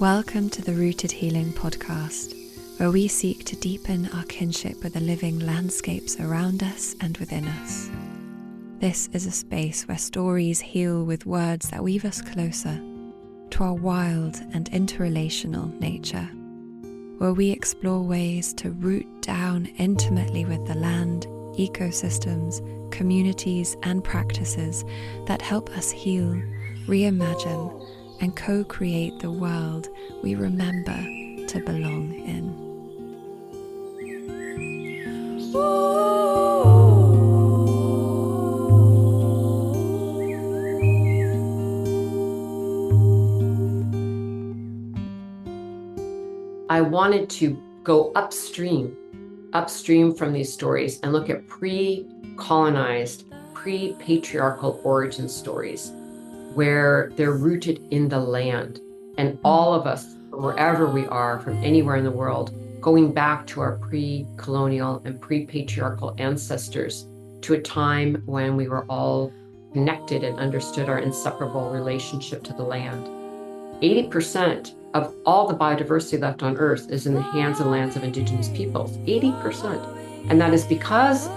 Welcome to the Rooted Healing podcast, where we seek to deepen our kinship with the living landscapes around us and within us. This is a space where stories heal with words that weave us closer to our wild and interrelational nature, where we explore ways to root down intimately with the land, ecosystems, communities, and practices that help us heal, reimagine, and co-create the world we remember to belong in. I wanted to go upstream from these stories and look at pre-colonized, pre-patriarchal origin stories where they're rooted in the land. And all of us, from wherever we are, from anywhere in the world, going back to our pre-colonial and pre-patriarchal ancestors to a time when we were all connected and understood our inseparable relationship to the land. 80% of all the biodiversity left on Earth is in the hands and lands of Indigenous peoples, 80%. And that is because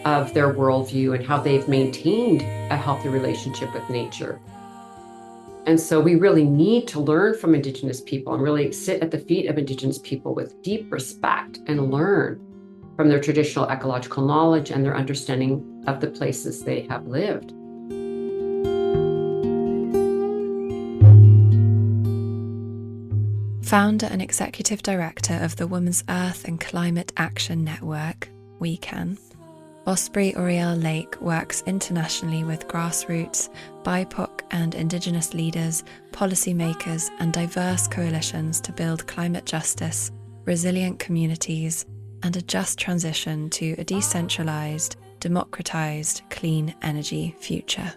of their worldview and how they've maintained a healthy relationship with nature. And so we really need to learn from Indigenous people and really sit at the feet of Indigenous people with deep respect and learn from their traditional ecological knowledge and their understanding of the places they have lived. Founder and executive director of the Women's Earth and Climate Action Network, WeCan, Osprey Orielle Lake works internationally with grassroots, BIPOC and Indigenous leaders, policymakers, and diverse coalitions to build climate justice, resilient communities, and a just transition to a decentralized, democratized, clean energy future.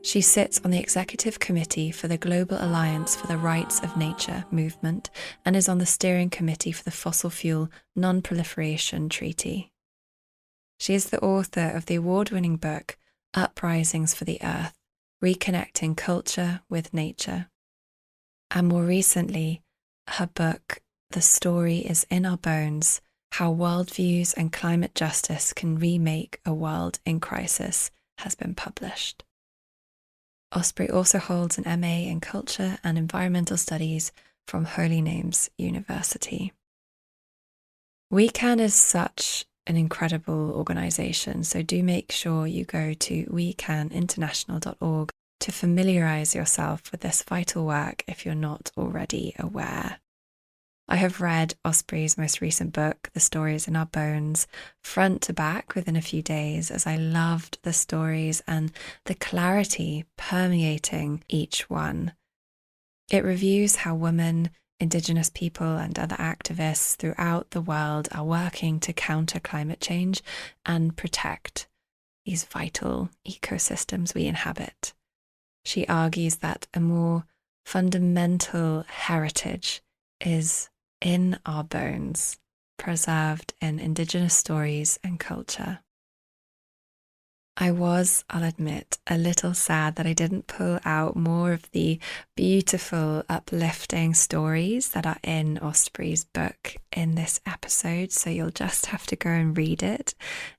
She sits on the executive committee for the Global Alliance for the Rights of Nature movement and is on the steering committee for the Fossil Fuel Non-Proliferation Treaty. She is the author of the award-winning book, Uprisings for the Earth, Reconnecting Culture with Nature. And more recently, her book, The Story is in Our Bones, How Worldviews and Climate Justice Can Remake a World in Crisis, has been published. Osprey also holds an MA in Culture and Environmental Studies from Holy Names University. WeCan is such an incredible organisation, so do make sure you go to wecaninternational.org to familiarise yourself with this vital work if you're not already aware. I have read Osprey's most recent book, The Story is in Our Bones, front to back within a few days, as I loved the stories and the clarity permeating each one. It reviews how women, Indigenous people and other activists throughout the world are working to counter climate change and protect these vital ecosystems we inhabit. She argues that a more fundamental heritage is in our bones, preserved in Indigenous stories and culture. I was, I'll admit, a little sad that I didn't pull out more of the beautiful, uplifting stories that are in Osprey's book in this episode, so you'll just have to go and read it.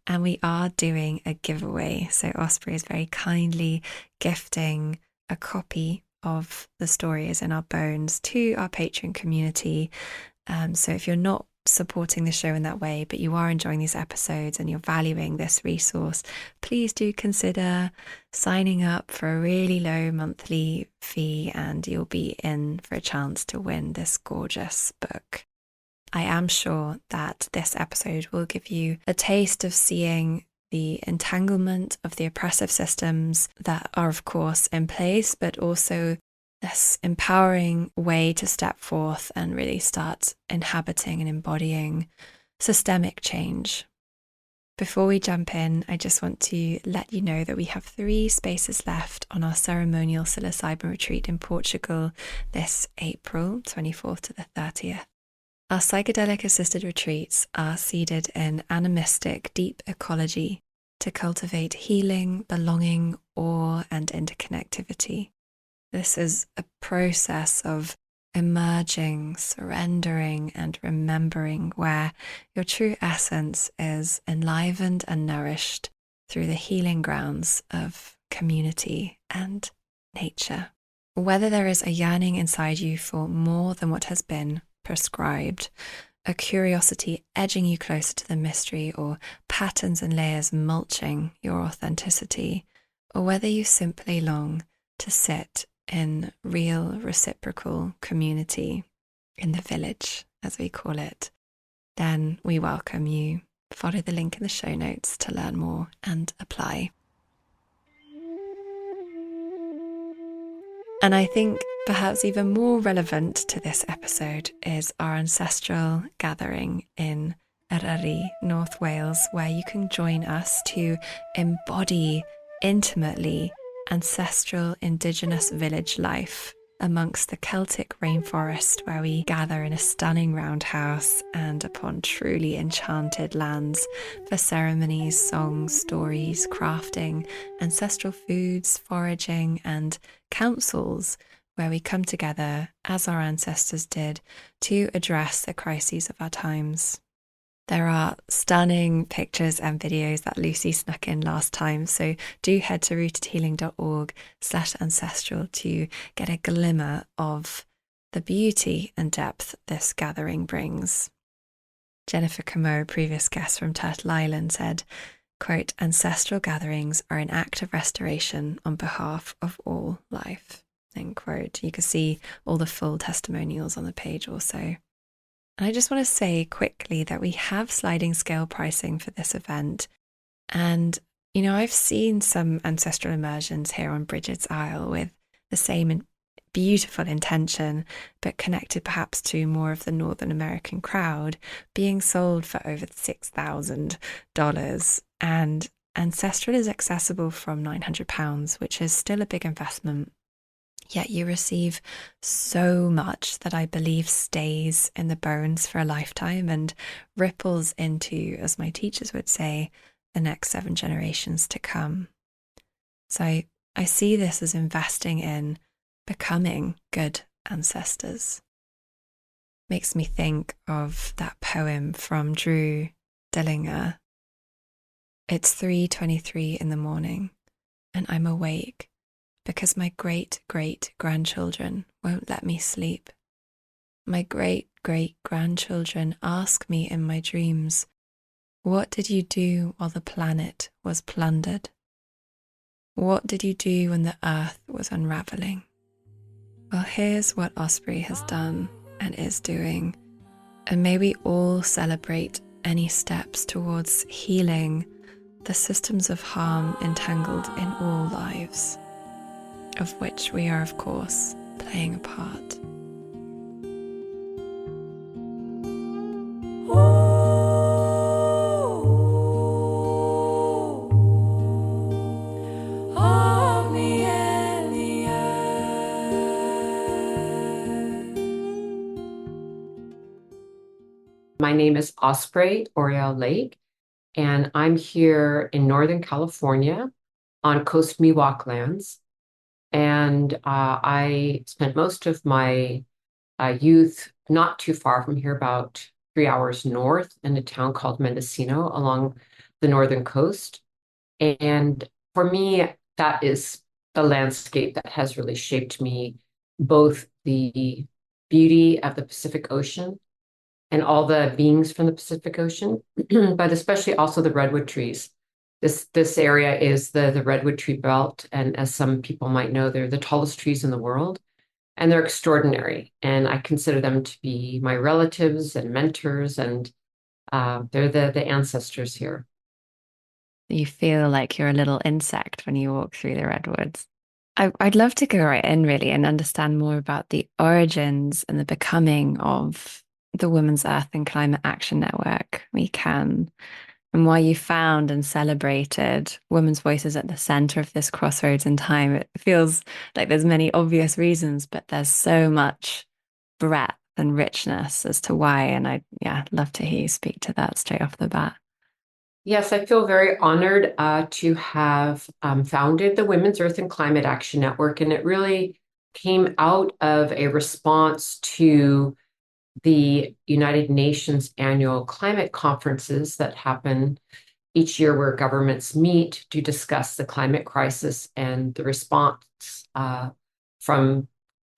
And we are doing a giveaway, so Osprey is very kindly gifting a copy of The Story is in Our Bones to our Patreon community. So if you're not supporting the show in that way, but you are enjoying these episodes and you're valuing this resource, please do consider signing up for a really low monthly fee and you'll be in for a chance to win this gorgeous book. I am sure that this episode will give you a taste of seeing the entanglement of the oppressive systems that are, of course, in place, but also this empowering way to step forth and really start inhabiting and embodying systemic change. Before we jump in, I just want to let you know that we have 3 spaces left on our ceremonial psilocybin retreat in Portugal this April 24th to the 30th. Our psychedelic-assisted retreats are seeded in animistic, deep ecology to cultivate healing, belonging, awe, and interconnectivity. This is a process of emerging, surrendering, and remembering where your true essence is enlivened and nourished through the healing grounds of community and nature. Whether there is a yearning inside you for more than what has been prescribed, a curiosity edging you closer to the mystery, or patterns and layers mulching your authenticity, or whether you simply long to sit in real reciprocal community in the village, as we call it, then we welcome you. Follow the link in the show notes to learn more and apply. And I think perhaps even more relevant to this episode is our ancestral gathering in Eryri, North Wales, where you can join us to embody intimately ancestral Indigenous village life amongst the Celtic rainforest, where we gather in a stunning roundhouse and upon truly enchanted lands for ceremonies, songs, stories, crafting, ancestral foods, foraging, and councils, where we come together as our ancestors did to address the crises of our times. There are stunning pictures and videos that Lucy snuck in last time, so do head to rootedhealing.org/ancestral to get a glimmer of the beauty and depth this gathering brings. Jennifer Comeau, previous guest from Turtle Island, said, quote, "Ancestral gatherings are an act of restoration on behalf of all life," end quote. You can see all the full testimonials on the page also. And I just want to say quickly that we have sliding scale pricing for this event. And, I've seen some ancestral immersions here on Bridget's Isle with the same beautiful intention, but connected perhaps to more of the Northern American crowd, being sold for over $6,000. And ancestral is accessible from £900, which is still a big investment. Yet you receive so much that I believe stays in the bones for a lifetime and ripples into, as my teachers would say, the next 7 generations to come. So I see this as investing in becoming good ancestors. Makes me think of that poem from Drew Dillinger. It's 3:23 in the morning and I'm awake because my great-great-grandchildren won't let me sleep. My great-great-grandchildren ask me in my dreams, what did you do while the planet was plundered? What did you do when the earth was unraveling? Well, here's what Osprey has done and is doing, and may we all celebrate any steps towards healing the systems of harm entangled in all lives, of which we are, of course, playing a part. My name is Osprey, Orielle Lake, and I'm here in Northern California on Coast Miwok lands. And I spent most of my youth not too far from here, about 3 hours north in a town called Mendocino along the northern coast. And for me, that is the landscape that has really shaped me, both the beauty of the Pacific Ocean and all the beings from the Pacific Ocean, but especially also the redwood trees. This area is the redwood tree belt, and as some people might know, they're the tallest trees in the world, and they're extraordinary. And I consider them to be my relatives and mentors, and they're the ancestors here. You feel like you're a little insect when you walk through the redwoods. I'd love to go right in, really, and understand more about the origins and the becoming of the Women's Earth and Climate Action Network, We Can, and why you found and celebrated women's voices at the center of this crossroads in time. It feels like there's many obvious reasons, but there's so much breadth and richness as to why. And I'd love to hear you speak to that straight off the bat. Yes, I feel very honored to have founded the Women's Earth and Climate Action Network. And it really came out of a response to the United Nations annual climate conferences that happen each year, where governments meet to discuss the climate crisis and the response from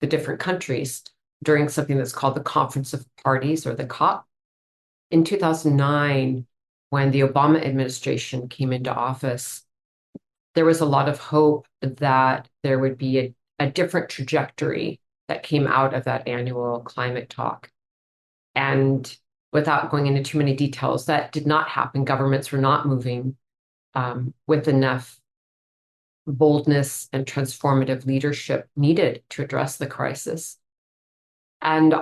the different countries during something that's called the Conference of Parties, or the COP. In 2009, when the Obama administration came into office, there was a lot of hope that there would be a different trajectory that came out of that annual climate talk. And without going into too many details, that did not happen. Governments were not moving with enough boldness and transformative leadership needed to address the crisis. And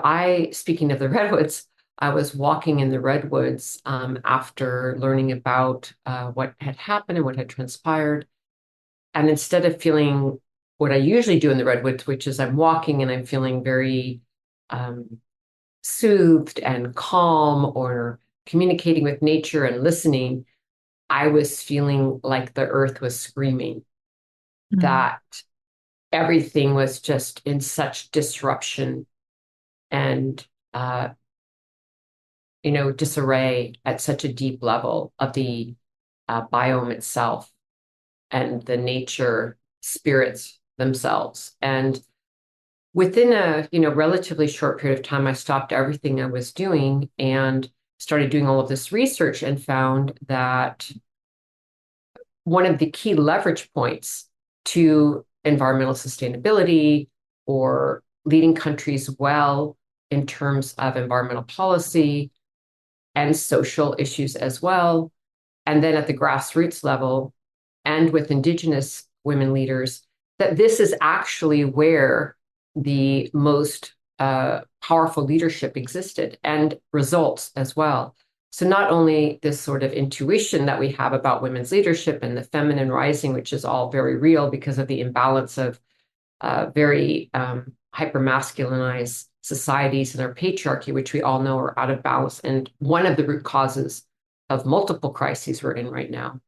speaking of the Redwoods, I was walking in the Redwoods after learning about what had happened and what had transpired. And instead of feeling what I usually do in the Redwoods, which is I'm walking and I'm feeling very soothed and calm, or communicating with nature and listening, I was feeling like the earth was screaming, that everything was just in such disruption and disarray at such a deep level of the biome itself and the nature spirits themselves. And within a relatively short period of time, I stopped everything I was doing and started doing all of this research, and found that one of the key leverage points to environmental sustainability, or leading countries well in terms of environmental policy and social issues as well, and then at the grassroots level and with Indigenous women leaders, that this is actually where the most powerful leadership existed, and results as well. So not only this sort of intuition that we have about women's leadership and the feminine rising, which is all very real because of the imbalance of very hyper-masculinized societies and our patriarchy, which we all know are out of balance, and one of the root causes of multiple crises we're in right now.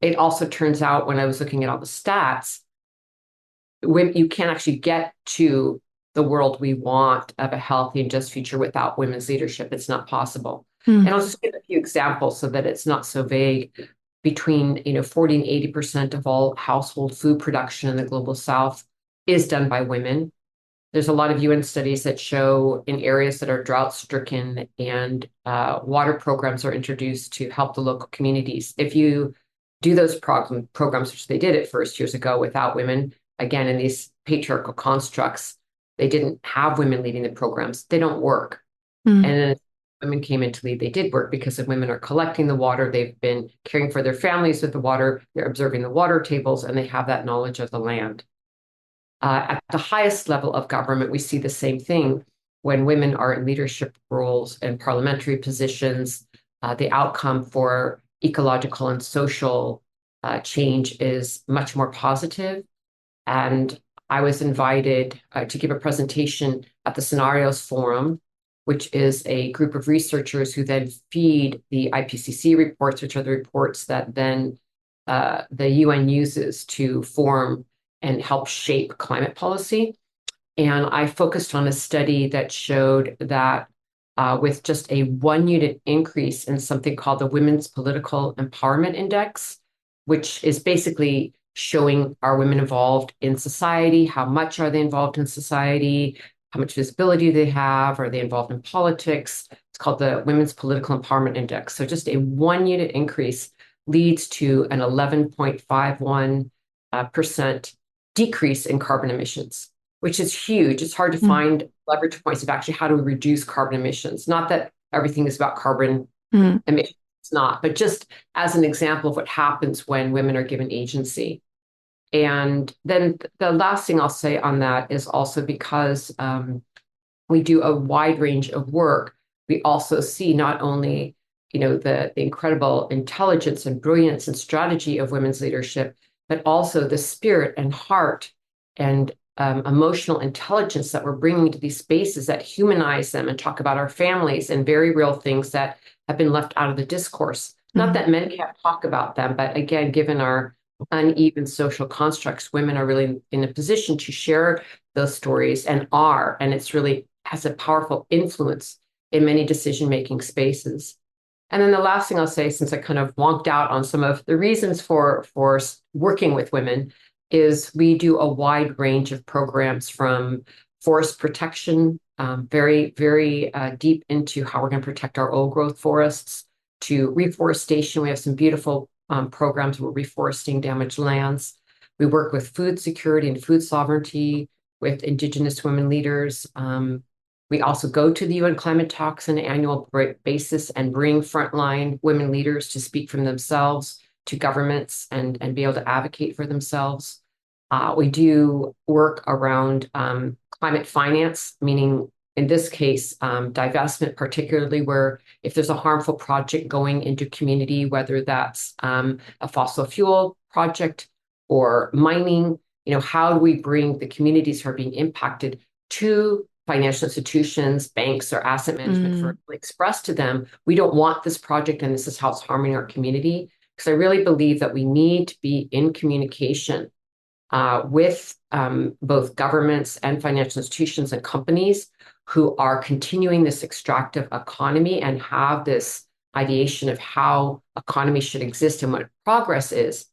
It also turns out, when I was looking at all the stats, you can't actually get to the world we want of a healthy and just future without women's leadership. It's not possible. And I'll just give a few examples so that it's not so vague. Between 40 and 80% of all household food production in the global south is done by women. There's a lot of UN studies that show in areas that are drought stricken and water programs are introduced to help the local communities. If you do those programs, which they did at first years ago without women, again, in these patriarchal constructs, they didn't have women leading the programs. They don't work. And then women came in to lead, they did work, because if women are collecting the water, they've been caring for their families with the water, they're observing the water tables, and they have that knowledge of the land. At the highest level of government, we see the same thing. When women are in leadership roles and parliamentary positions, the outcome for ecological and social change is much more positive. And I was invited to give a presentation at the Scenarios Forum, which is a group of researchers who then feed the IPCC reports, which are the reports that then the UN uses to form and help shape climate policy. And I focused on a study that showed that with just a 1-unit increase in something called the Women's Political Empowerment Index, which is basically showing, are women involved in society? How much are they involved in society? How much visibility do they have? Are they involved in politics? It's called the Women's Political Empowerment Index. So just a 1-unit increase leads to an 11.51% decrease in carbon emissions, which is huge. It's hard to find leverage points of actually how to reduce carbon emissions. Not that everything is about carbon emissions. It's not, but just as an example of what happens when women are given agency. And then the last thing I'll say on that is also because we do a wide range of work, we also see not only the incredible intelligence and brilliance and strategy of women's leadership, but also the spirit and heart and emotional intelligence that we're bringing to these spaces that humanize them and talk about our families and very real things that have been left out of the discourse. Not that men can't talk about them, but again, given our uneven social constructs, women are really in a position to share those stories and it's really has a powerful influence in many decision-making spaces. And then the last thing I'll say, since I kind of wonked out on some of the reasons for working with women, is we do a wide range of programs from forest protection, very deep into how we're going to protect our old growth forests, to reforestation. We have some beautiful programs where we're reforesting damaged lands. We work with food security and food sovereignty with Indigenous women leaders. We also go to the UN climate talks on an annual basis and bring frontline women leaders to speak for themselves to governments and be able to advocate for themselves. We do work around climate finance, meaning in this case, divestment, particularly where if there's a harmful project going into community, whether that's a fossil fuel project or mining, how do we bring the communities who are being impacted to financial institutions, banks, or asset management firms to express to them, we don't want this project and this is how it's harming our community. Because I really believe that we need to be in communication with both governments and financial institutions and companies who are continuing this extractive economy and have this ideation of how economy should exist and what progress is.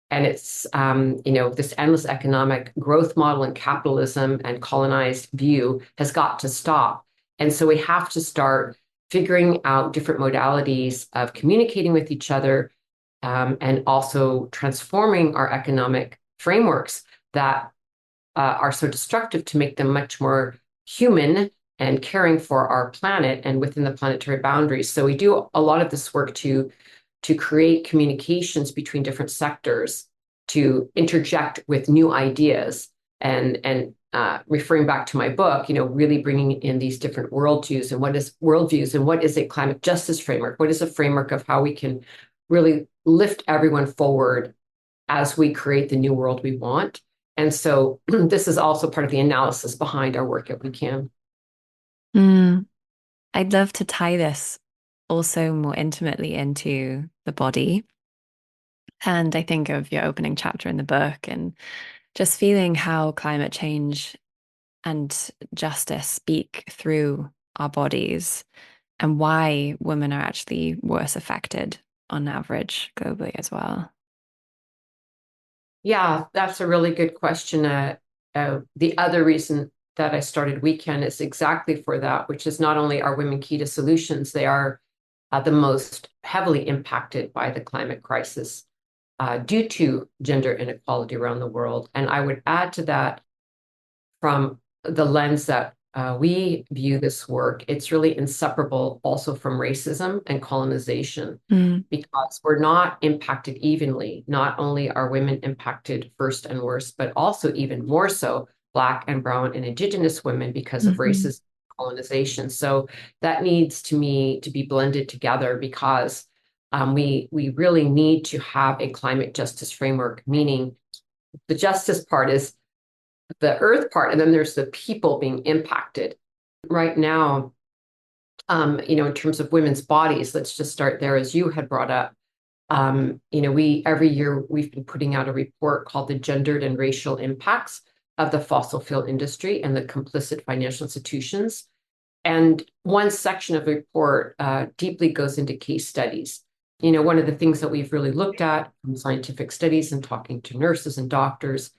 And it's, this endless economic growth model and capitalism and colonized view has got to stop. And so we have to start figuring out different modalities of communicating with each other and also transforming our economic frameworks that are so destructive to make them much more human and caring for our planet and within the planetary boundaries. So we do a lot of this work to create communications between different sectors, to interject with new ideas, and referring back to my book, really bringing in these different worldviews and what is a climate justice framework? What is a framework of how we can really lift everyone forward as we create the new world we want? And so this is also part of the analysis behind our work at We Can. I'd love to tie this also more intimately into the body. And I think of your opening chapter in the book and just feeling how climate change and justice speak through our bodies and why women are actually worse affected on average globally as well. Yeah, that's a really good question. The other reason that I started Weekend is exactly for that, which is not only are women key to solutions, they are the most heavily impacted by the climate crisis due to gender inequality around the world. And I would add to that, from the lens that we view this work, it's really inseparable also from racism and colonization, because we're not impacted evenly. Not only are women impacted first and worst, but also even more so Black and Brown and Indigenous women because of racism and colonization. So that needs to me to be blended together, because we really need to have a climate justice framework, meaning the justice part is the earth part, and then there's the people being impacted. Right now, in terms of women's bodies, let's just start there, as you had brought up. We every year we've been putting out a report called The Gendered and Racial Impacts of the Fossil Fuel Industry and the Complicit Financial Institutions. And one section of the report deeply goes into case studies. One of the things that we've really looked at from scientific studies and talking to nurses and doctors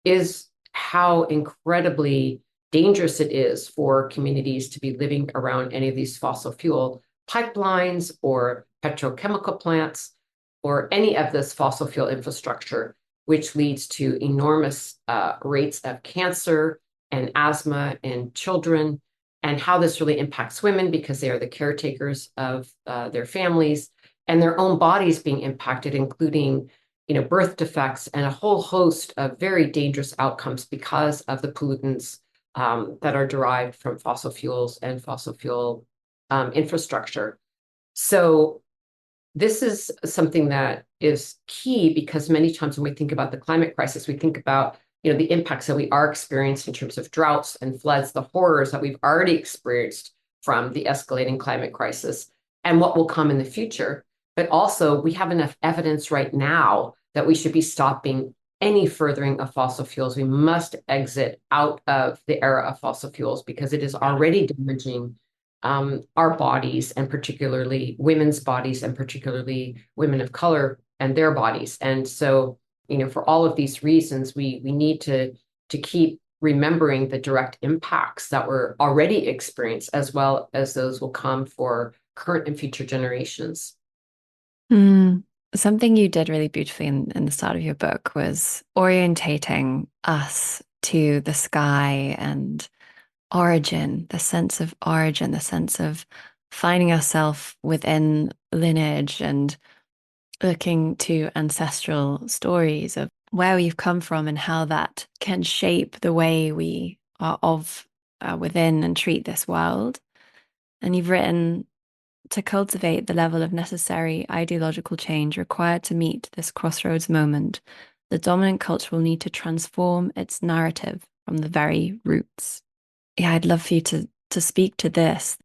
is how incredibly dangerous it is for communities to be living around any of these fossil fuel pipelines or petrochemical plants or any of this fossil fuel infrastructure, which leads to enormous rates of cancer and asthma in children, and how this really impacts women because they are the caretakers of their families and their own bodies being impacted, including birth defects and a whole host of very dangerous outcomes because of the pollutants that are derived from fossil fuels and fossil fuel infrastructure. So this is something that is key, because many times when we think about the climate crisis, we think about the impacts that we are experiencing in terms of droughts and floods, the horrors that we've already experienced from the escalating climate crisis and what will come in the future. But also, we have enough evidence right now that we should be stopping any furthering of fossil fuels. We must exit out of the era of fossil fuels because it is already damaging our bodies, and particularly women's bodies, and particularly women of color and their bodies. And so, for all of these reasons, we need to keep remembering the direct impacts that were already experienced, as well as those will come for current and future generations. Mm. Something you did really beautifully in the start of your book was orientating us to the sky and origin, the sense of origin, the sense of finding ourselves within lineage and looking to ancestral stories of where we've come from and how that can shape the way we are within and treat this world. And you've written to cultivate the level of necessary ideological change required to meet this crossroads moment, the dominant culture will need to transform its narrative from the very roots. Yeah, I'd love for you to speak to this.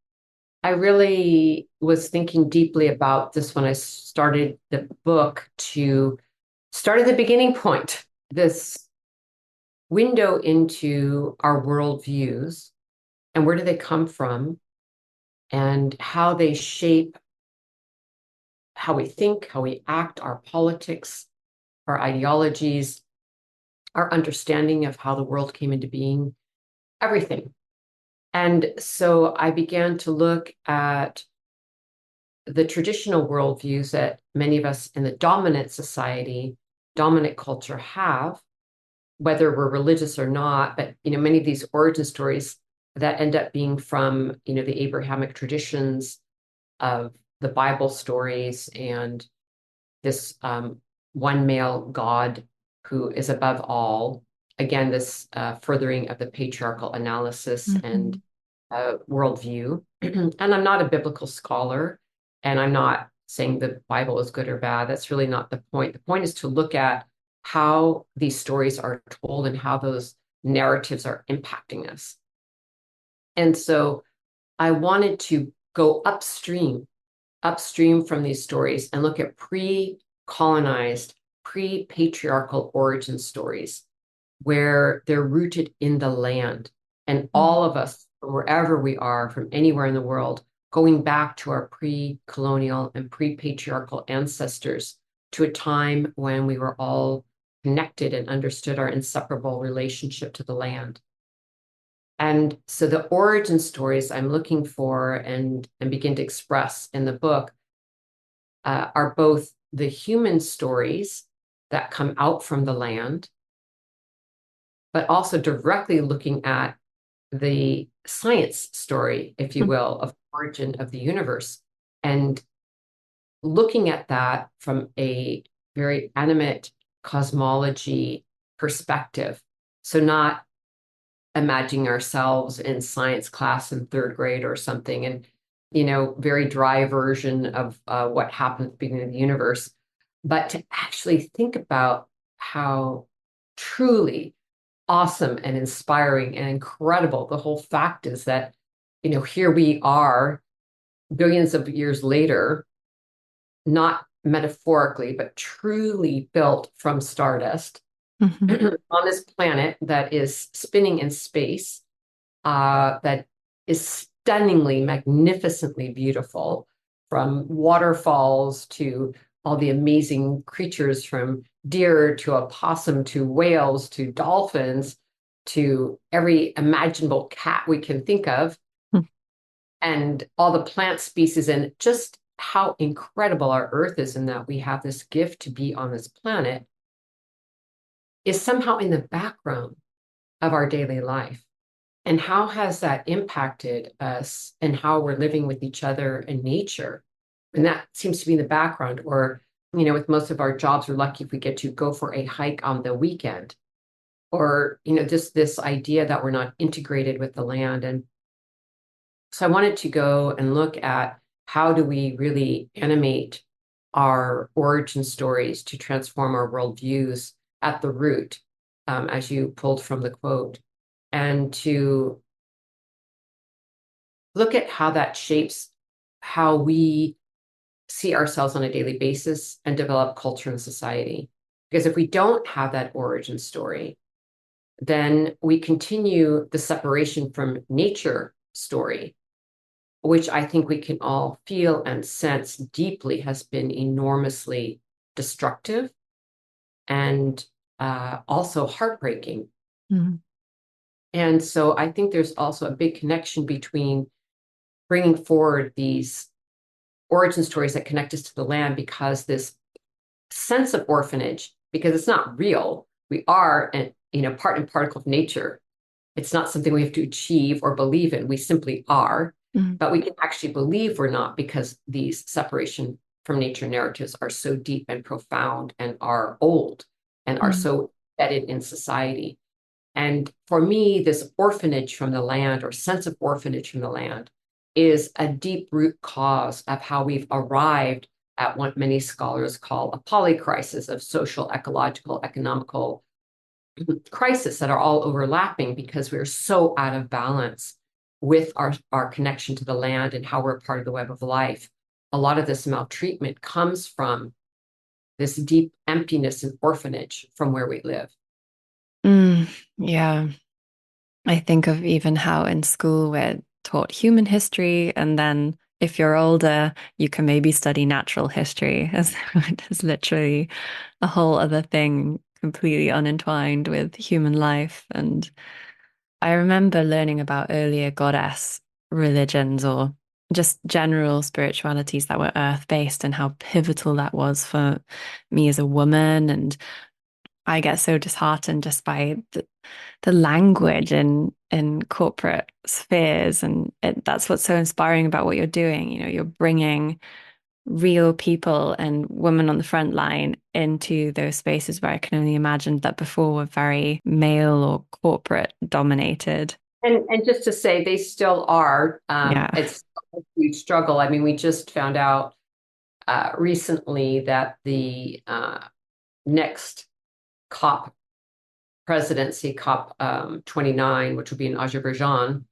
I really was thinking deeply about this when I started the book, to start at the beginning point, this window into our worldviews and where do they come from and how they shape how we think, how we act, our politics, our ideologies, our understanding of how the world came into being, everything. And so I began to look at the traditional worldviews that many of us in the dominant society, dominant culture have, whether we're religious or not. But many of these origin stories that end up being from the Abrahamic traditions of the Bible stories and this one male God who is above all. Again, this furthering of the patriarchal analysis and Mhm. worldview. And I'm not a biblical scholar, and I'm not saying the Bible is good or bad. That's really not the point. The point is to look at how these stories are told and how those narratives are impacting us. And so I wanted to go upstream from these stories and look at pre-colonized, pre-patriarchal origin stories where they're rooted in the land. And Mm. all of us, from wherever we are, from anywhere in the world, going back to our pre-colonial and pre-patriarchal ancestors, to a time when we were all connected and understood our inseparable relationship to the land. And so the origin stories I'm looking for and begin to express in the book are both the human stories that come out from the land, but also directly looking at the science story, if you will, of origin of the universe, and looking at that from a very animate cosmology perspective. So not imagining ourselves in science class in third grade or something, and very dry version of what happened at the beginning of the universe, but to actually think about how truly awesome and inspiring and incredible the whole fact is that here we are billions of years later, not metaphorically but truly built from stardust Mhm. on this planet that is spinning in space, that is stunningly, magnificently beautiful, from waterfalls to all the amazing creatures, from deer to opossum to whales to dolphins to every imaginable cat we can think of, and all the plant species, and just how incredible our Earth is in that we have this gift to be on this planet, is somehow in the background of our daily life. And how has that impacted us and how we're living with each other and nature? And that seems to be in the background. Or, with most of our jobs, we're lucky if we get to go for a hike on the weekend. Or, just this idea that we're not integrated with the land. And so I wanted to go and look at how do we really animate our origin stories to transform our worldviews at the root, as you pulled from the quote, and to look at how that shapes how we see ourselves on a daily basis and develop culture and society. Because if we don't have that origin story, then we continue the separation from nature story, which I think we can all feel and sense deeply has been enormously destructive and also heartbreaking. Mm. And so I think there's also a big connection between bringing forward these origin stories that connect us to the land, because this sense of orphanage, because it's not real. We are part and particle of nature. It's not something we have to achieve or believe in. We simply are, Mm. but we can actually believe we're not, because these separation from nature narratives are so deep and profound and are old and are Mm. so embedded in society. And for me, this orphanage from the land, or sense of orphanage from the land, is a deep root cause of how we've arrived at what many scholars call a polycrisis of social, ecological, economical crisis that are all overlapping, because we're so out of balance with our connection to the land and how we're part of the web of life. A lot of this maltreatment comes from this deep emptiness and orphanage from where we live. Mm. Yeah. I think of even how in school we're taught human history, and then if you're older, you can maybe study natural history, as it is literally a whole other thing, completely unentwined with human life. And I remember learning about earlier goddess religions, or just general spiritualities that were earth-based, and how pivotal that was for me as a woman. And I get so disheartened just by the language in corporate spheres, and that's what's so inspiring about what you're doing. You know, you're bringing real people and women on the front line into those spaces where I can only imagine that before were very male or corporate dominated. And just to say, they still are. Yeah. It's a huge struggle. I mean, we just found out recently that the next COP presidency, COP 29, which will be in Azerbaijan,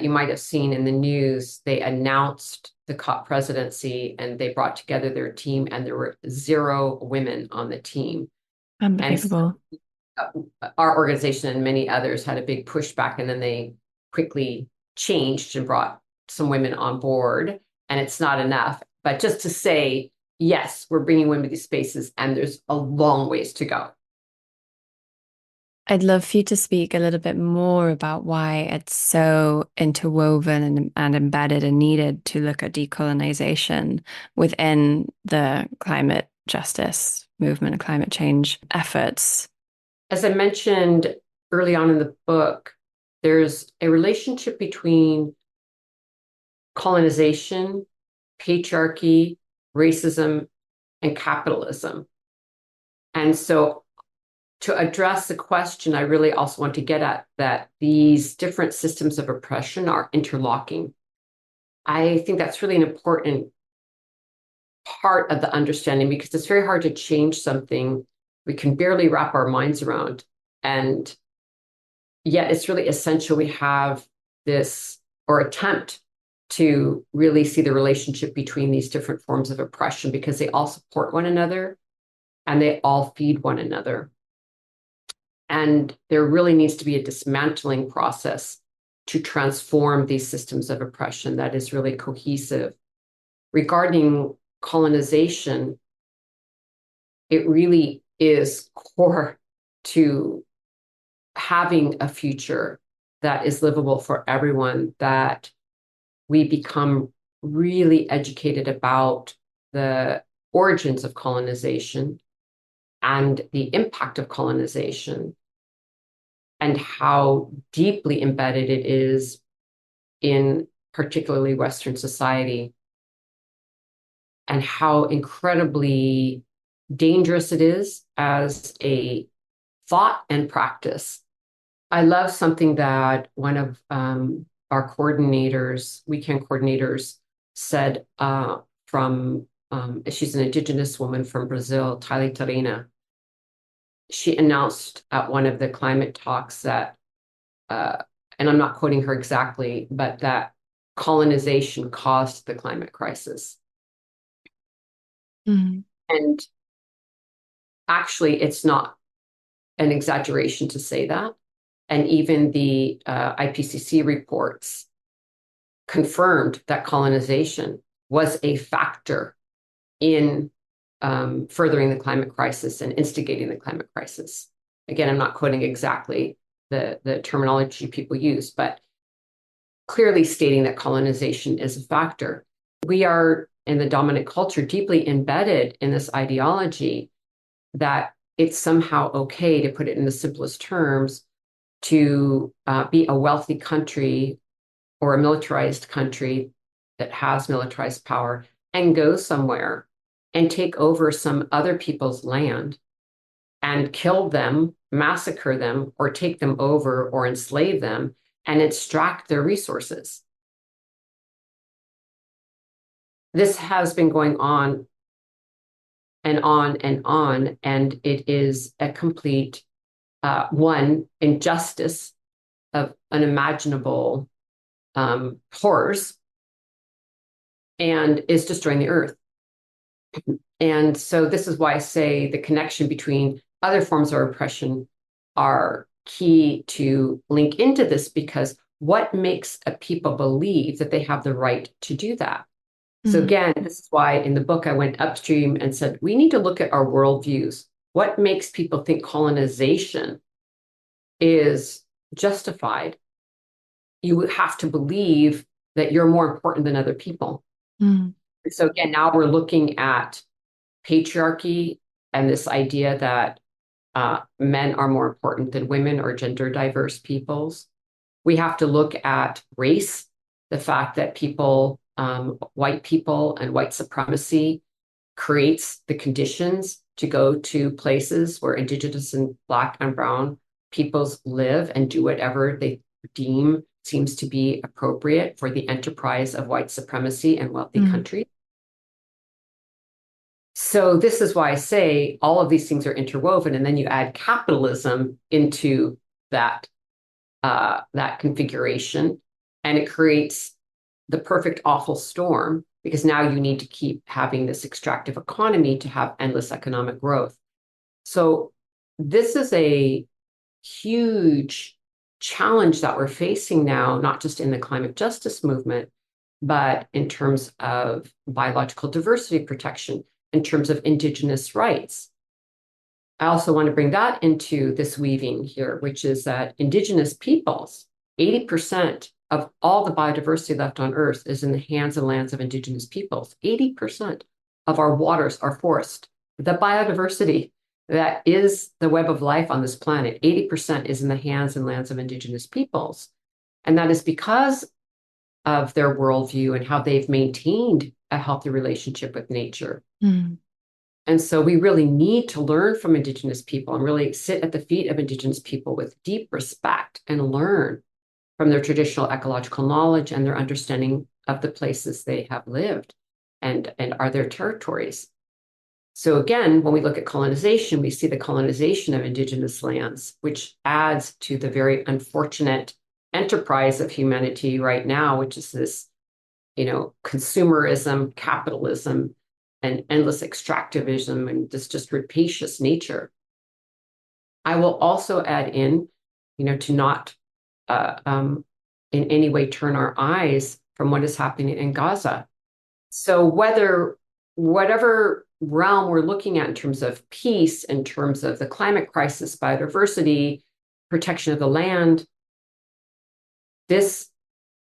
you might have seen in the news, they announced the COP presidency and they brought together their team, and there were 0 women on the team. And Unbelievable. our organization and many others had a big pushback, and then they quickly changed and brought some women on board. And it's not enough, but just to say, yes, we're bringing women to these spaces, and there's a long ways to go. I'd love for you to speak a little bit more about why it's so interwoven and embedded and needed to look at decolonization within the climate justice movement and climate change efforts. As I mentioned early on in the book, there's a relationship between colonization, patriarchy, racism, and capitalism. And so, to address the question, I really also want to get at that these different systems of oppression are interlocking. I think that's really an important part of the understanding, because it's very hard to change something we can barely wrap our minds around. And yet it's really essential we have this, or attempt to really see the relationship between these different forms of oppression, because they all support one another and they all feed one another. And there really needs to be a dismantling process to transform these systems of oppression that is really cohesive. Regarding colonization, it really is core to having a future that is livable for everyone, that we become really educated about the origins of colonization and the impact of colonization, and how deeply embedded it is in particularly Western society, and how incredibly dangerous it is as a thought and practice. I love something that one of our coordinators, weekend coordinators, said she's an Indigenous woman from Brazil, Tylee Tarina. She announced at one of the climate talks that, and I'm not quoting her exactly, but that colonization caused the climate crisis. Mm. And actually, it's not an exaggeration to say that. And even the IPCC reports confirmed that colonization was a factor in furthering the climate crisis and instigating the climate crisis. Again, I'm not quoting exactly the terminology people use, but clearly stating that colonization is a factor. We are in the dominant culture deeply embedded in this ideology that it's somehow okay, to put it in the simplest terms, to be a wealthy country or a militarized country that has militarized power and go somewhere and take over some other people's land and kill them, massacre them, or take them over or enslave them and extract their resources. This has been going on and on and on, and it is a complete one, injustice of unimaginable horrors, and is destroying the earth. And so this is why I say the connection between other forms of oppression are key to link into this, because what makes a people believe that they have the right to do that? So again, this is why in the book I went upstream and said, we need to look at our worldviews. What makes people think colonization is justified? You have to believe that you're more important than other people. So again, now we're looking at patriarchy and this idea that men are more important than women or gender diverse peoples. We have to look at race, the fact that people, white people and white supremacy creates the conditions to go to places where Indigenous and Black and Brown peoples live and do whatever they deem seems to be appropriate for the enterprise of white supremacy and wealthy countries. So this is why I say all of these things are interwoven, and then you add capitalism into that that configuration, and it creates the perfect awful storm, because now you need to keep having this extractive economy to have endless economic growth. So this is a huge challenge that we're facing now, not just in the climate justice movement, but in terms of biological diversity protection, in terms of Indigenous rights. I also want to bring that into this weaving here, which is that Indigenous peoples, 80% of all the biodiversity left on Earth is in the hands and lands of Indigenous peoples. 80% of our waters are forest. The biodiversity that is the web of life on this planet, 80% is in the hands and lands of Indigenous peoples. And that is because of their worldview and how they've maintained a healthy relationship with nature. And so we really need to learn from Indigenous people and really sit at the feet of Indigenous people with deep respect and learn from their traditional ecological knowledge and their understanding of the places they have lived and are their territories. So again, when we look at colonization, we see the colonization of Indigenous lands, which adds to the very unfortunate enterprise of humanity right now, which is this, consumerism, capitalism, and endless extractivism, and this just rapacious nature. I will also add in, to not in any way turn our eyes from what is happening in Gaza. So whatever realm we're looking at in terms of peace, in terms of the climate crisis, biodiversity, protection of the land, this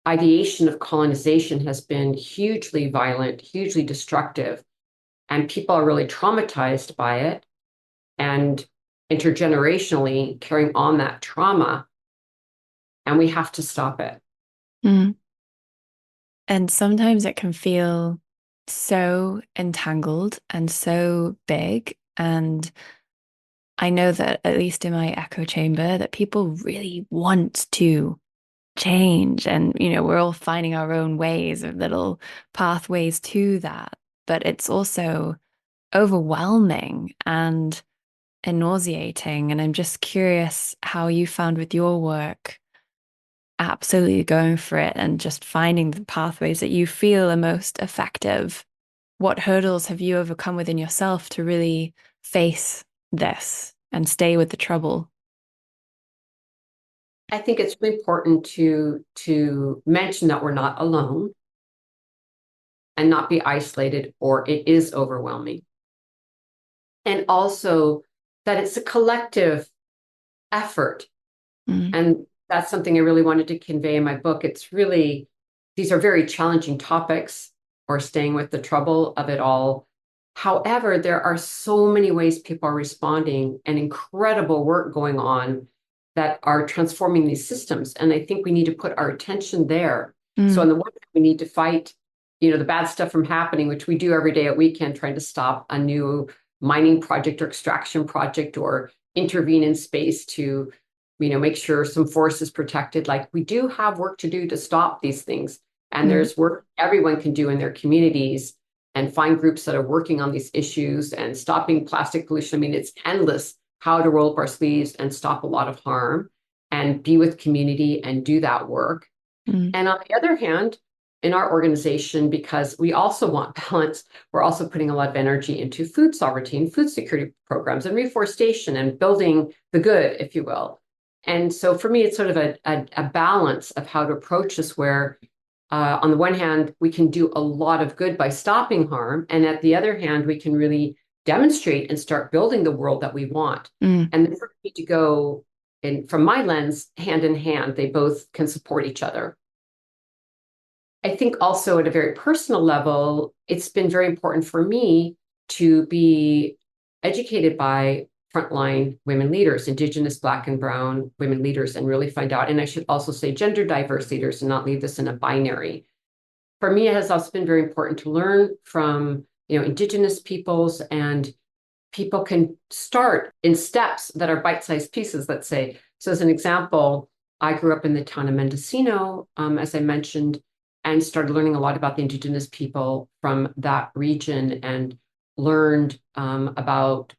ideation of colonization has been hugely violent, hugely destructive, and people are really traumatized by it, and intergenerationally carrying on that trauma, and we have to stop it. And sometimes it can feel so entangled and so big. And I know that, at least in my echo chamber, that people really want to change. And, we're all finding our own ways or little pathways to that. But it's also overwhelming and nauseating. And I'm just curious how you found with your work absolutely going for it and just finding the pathways that you feel are most effective. What hurdles have you overcome within yourself to really face this and stay with the trouble? I think it's really important to mention that we're not alone and not be isolated, or it is overwhelming. And also that it's a collective effort. Mm. And that's something I really wanted to convey in my book. It's really, these are very challenging topics, or staying with the trouble of it all. However, there are so many ways people are responding and incredible work going on that are transforming these systems. And I think we need to put our attention there. So Mm. on the one hand, we need to fight, the bad stuff from happening, which we do every day at Weekend, trying to stop a new mining project or extraction project, or intervene in space to, make sure some forest is protected. Like, we do have work to do to stop these things. And Mm. there's work everyone can do in their communities, and find groups that are working on these issues and stopping plastic pollution. I mean, it's endless how to roll up our sleeves and stop a lot of harm and be with community and do that work. Mm. And on the other hand, in our organization, because we also want balance, we're also putting a lot of energy into food sovereignty and food security programs and reforestation and building the good, if you will. And so for me, it's sort of a balance of how to approach this, where on the one hand, we can do a lot of good by stopping harm. And at the other hand, we can really demonstrate and start building the world that we want. Mm. And they need to go, and from my lens, hand in hand. They both can support each other. I think also at a very personal level, it's been very important for me to be educated by frontline women leaders, Indigenous, Black, and Brown women leaders, and really find out. And I should also say gender diverse leaders, and not leave this in a binary. For me, it has also been very important to learn from, Indigenous peoples, and people can start in steps that are bite-sized pieces, let's say. So as an example, I grew up in the town of Mendocino, as I mentioned, and started learning a lot about the Indigenous people from that region, and learned about,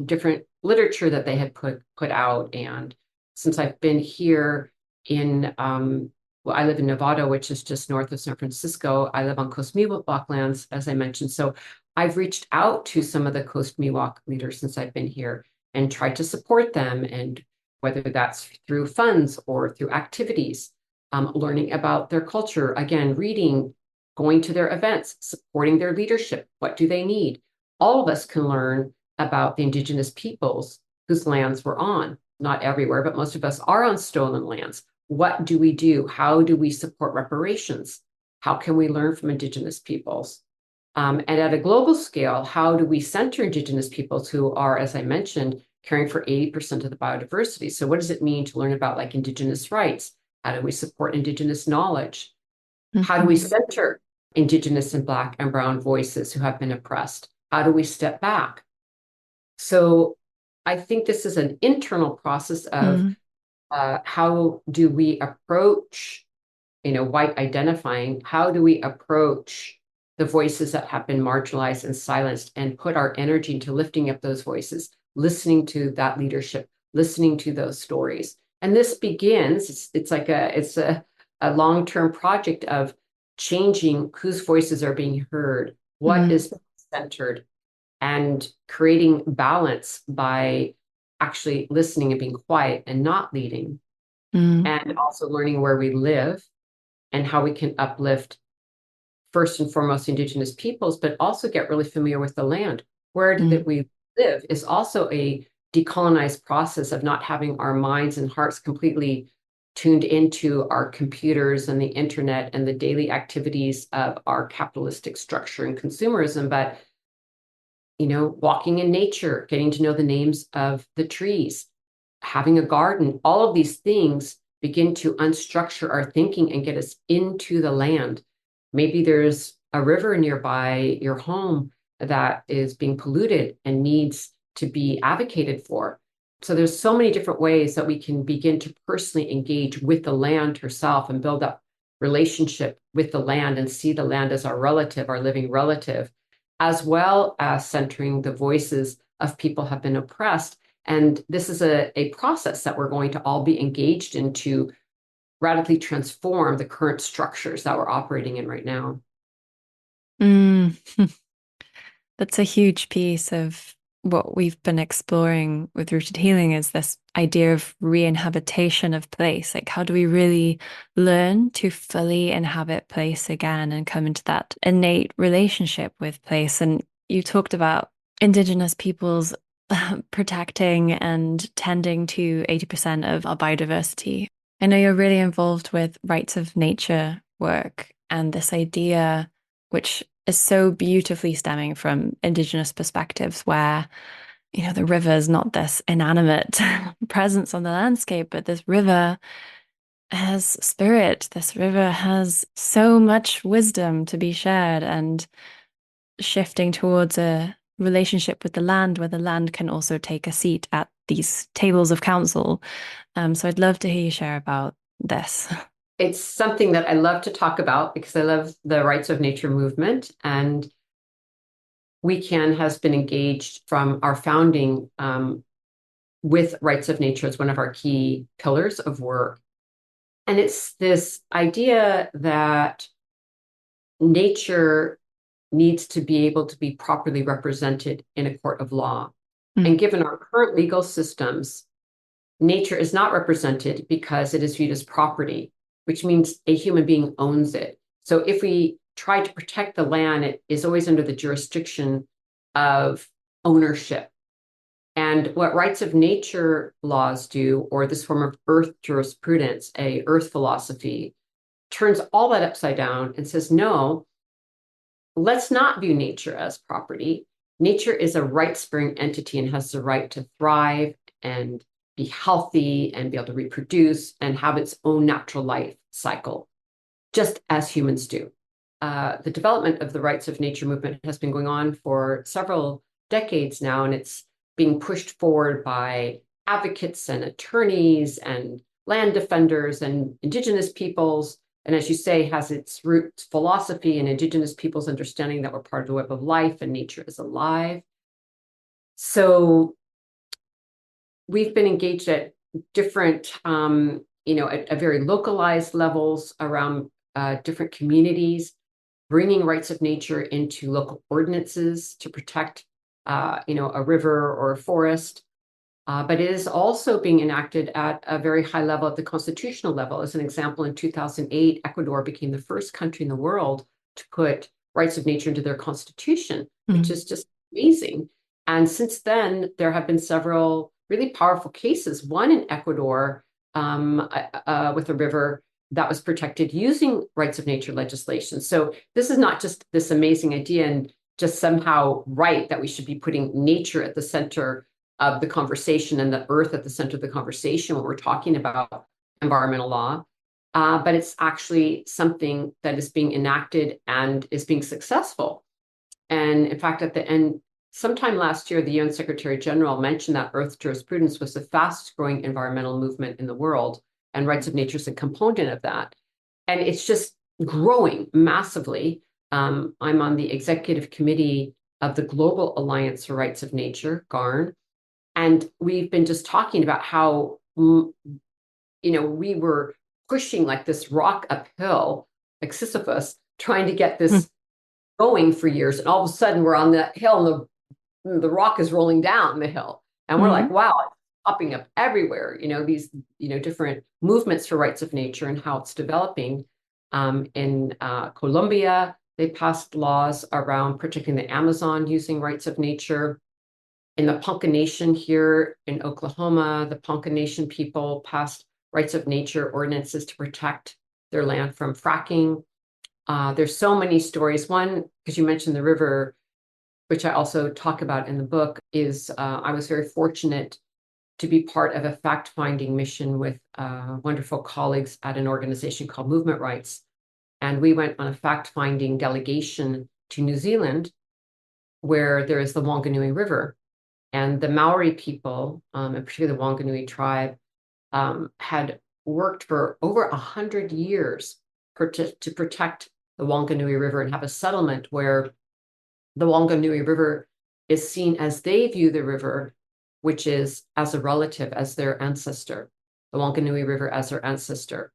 different literature that they had put out. And since I've been here in, well, I live in Nevada, which is just north of San Francisco. I live on Coast Miwok lands, as I mentioned. So I've reached out to some of the Coast Miwok leaders since I've been here, and tried to support them, and whether that's through funds or through activities, learning about their culture, again, reading, going to their events, supporting their leadership. What do they need? All of us can learn about the Indigenous peoples whose lands we're on. Not everywhere, but most of us are on stolen lands. What do we do? How do we support reparations? How can we learn from Indigenous peoples? And at a global scale, how do we center Indigenous peoples who are, as I mentioned, caring for 80% of the biodiversity? So what does it mean to learn about, like, Indigenous rights? How do we support Indigenous knowledge? How do we center Indigenous and Black and Brown voices who have been oppressed? How do we step back? So I think this is an internal process of Mm. how do we approach, white identifying? How do we approach the voices that have been marginalized and silenced, and put our energy into lifting up those voices, listening to that leadership, listening to those stories? And this begins, it's like a long-term project of changing whose voices are being heard, what Mm. is centered, and creating balance by actually listening and being quiet and not leading, Mm. and also learning where we live and how we can uplift, first and foremost, Indigenous peoples, but also get really familiar with the land. Where Mm. that we live is also a decolonized process of not having our minds and hearts completely tuned into our computers and the internet and the daily activities of our capitalistic structure and consumerism, but, walking in nature, getting to know the names of the trees, having a garden. All of these things begin to unstructure our thinking and get us into the land. Maybe there's a river nearby your home that is being polluted and needs to be advocated for. So there's so many different ways that we can begin to personally engage with the land herself, and build up relationship with the land, and see the land as our relative, our living relative, as well as centering the voices of people who have been oppressed. And this is a process that we're going to all be engaged in to radically transform the current structures that we're operating in right now. Mm. That's a huge piece of what we've been exploring with rooted healing is this idea of re-inhabitation of place. Like, how do we really learn to fully inhabit place again and come into that innate relationship with place? And you talked about Indigenous peoples protecting and tending to 80% of our biodiversity. I know you're really involved with rights of nature work and this idea, which is so beautifully stemming from Indigenous perspectives, where, the river is not this inanimate presence on the landscape, but this river has spirit. This river has so much wisdom to be shared, and shifting towards a relationship with the land where the land can also take a seat at these tables of council. So I'd love to hear you share about this. It's something that I love to talk about because I love the rights of nature movement. And WeCan has been engaged from our founding with rights of nature as one of our key pillars of work. And it's this idea that nature needs to be able to be properly represented in a court of law. And given our current legal systems, nature is not represented because it is viewed as property, which means a human being owns it. So if we try to protect the land, it is always under the jurisdiction of ownership. And what rights of nature laws do, or this form of earth jurisprudence, a earth philosophy, turns all that upside down and says, no, let's not view nature as property. Nature is a rights-bearing entity and has the right to thrive and be healthy and be able to reproduce and have its own natural life cycle, just as humans do. The development of the rights of nature movement has been going on for several decades now, and it's being pushed forward by advocates and attorneys and land defenders and Indigenous peoples. And as you say, has its roots philosophy and Indigenous peoples' understanding that we're part of the web of life and nature is alive. So we've been engaged at different, at very localized levels around different communities, bringing rights of nature into local ordinances to protect, a river or a forest. But it is also being enacted at a very high level at the constitutional level. As an example, in 2008, Ecuador became the first country in the world to put rights of nature into their constitution, which is just amazing. And since then, there have been several really powerful cases, one in Ecuador with a river that was protected using rights of nature legislation. So this is not just this amazing idea and just somehow right that we should be putting nature at the center of the conversation and the earth at the center of the conversation when we're talking about environmental law. But it's actually something that is being enacted and is being successful. And in fact, at the end, sometime last year, the UN Secretary General mentioned that earth jurisprudence was the fastest growing environmental movement in the world, and rights of nature is a component of that. And it's just growing massively. I'm on the executive committee of the Global Alliance for Rights of Nature, GARN, and we've been just talking about how, we were pushing like this rock uphill, like Sisyphus, trying to get this going for years. And all of a sudden we're on the hill and the rock is rolling down the hill. And we're like, wow, it's popping up everywhere, these, different movements for rights of nature and how it's developing. In Colombia, they passed laws around protecting the Amazon using rights of nature. In the Ponca Nation here in Oklahoma, the Ponca Nation people passed rights of nature ordinances to protect their land from fracking. There's so many stories. One, because you mentioned the river, which I also talk about in the book, is I was very fortunate to be part of a fact-finding mission with wonderful colleagues at an organization called Movement Rights. And we went on a fact-finding delegation to New Zealand, where there is the Wanganui River. And the Maori people, and particularly the Wanganui tribe, had worked for over 100 years to protect the Wanganui River and have a settlement where the Wanganui River is seen as they view the river, which is as a relative, as their ancestor, the Wanganui River as their ancestor,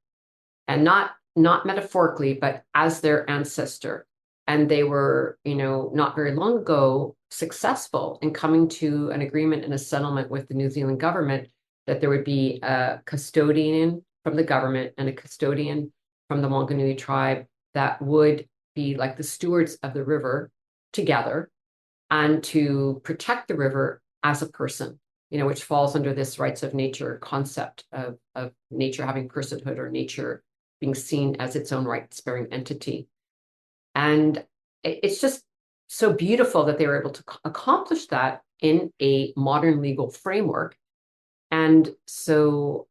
and not metaphorically, but as their ancestor. And they were, not very long ago, successful in coming to an agreement and a settlement with the New Zealand government that there would be a custodian from the government and a custodian from the Wanganui tribe that would be like the stewards of the river together and to protect the river as a person, which falls under this rights of nature concept of nature having personhood or nature being seen as its own rights-bearing entity. And it's just so beautiful that they were able to accomplish that in a modern legal framework. And so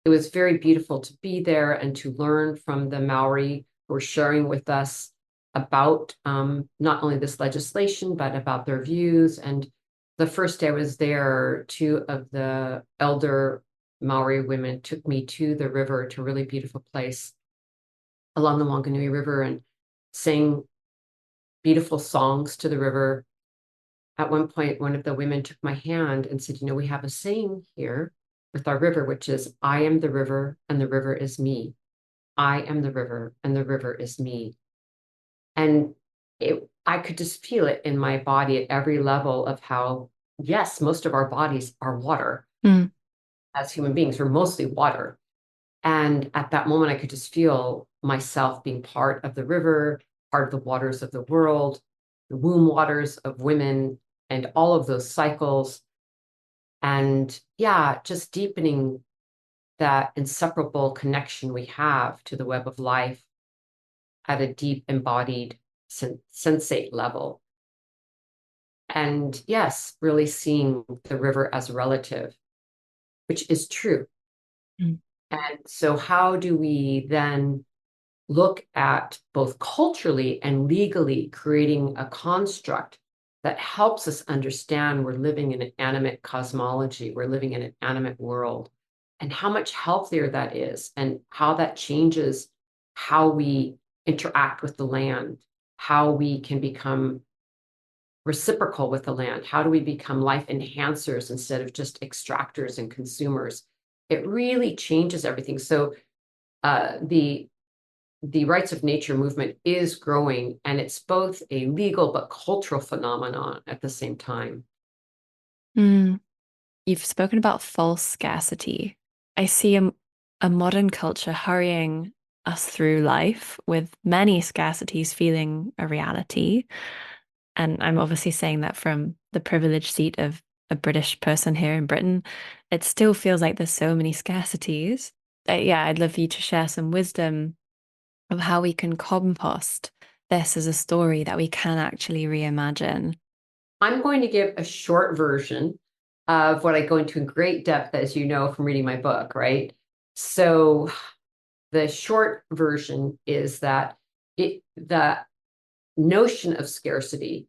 it was very beautiful to be there and to learn from the Maori who were sharing with us about not only this legislation, but about their views. And the first day I was there, two of the elder Maori women took me to the river, to a really beautiful place along the Wanganui River, and sang beautiful songs to the river. At one point, one of the women took my hand and said, we have a saying here with our river, which is, I am the river and the river is me. I am the river and the river is me. And I could just feel it in my body at every level of how, yes, most of our bodies are water. As human beings, we're mostly water. And at that moment, I could just feel myself being part of the river, part of the waters of the world, the womb waters of women, and all of those cycles. And yeah, just deepening that inseparable connection we have to the web of life at a deep embodied sensate level. And yes, really seeing the river as a relative, which is true. And so how do we then look at both culturally and legally creating a construct that helps us understand we're living in an animate cosmology, we're living in an animate world, and how much healthier that is, and how that changes how we interact with the land, how we can become reciprocal with the land, how do we become life enhancers instead of just extractors and consumers. It really changes everything. So the rights of nature movement is growing, and it's both a legal but cultural phenomenon at the same time. You've spoken about false scarcity. I see a modern culture hurrying us through life with many scarcities feeling a reality. And I'm obviously saying that from the privileged seat of a British person here in Britain. It still feels like there's so many scarcities. Yeah, I'd love for you to share some wisdom of how we can compost this as a story that we can actually reimagine. I'm going to give a short version of what I go into in great depth, as you know, from reading my book, right? So the short version is that the notion of scarcity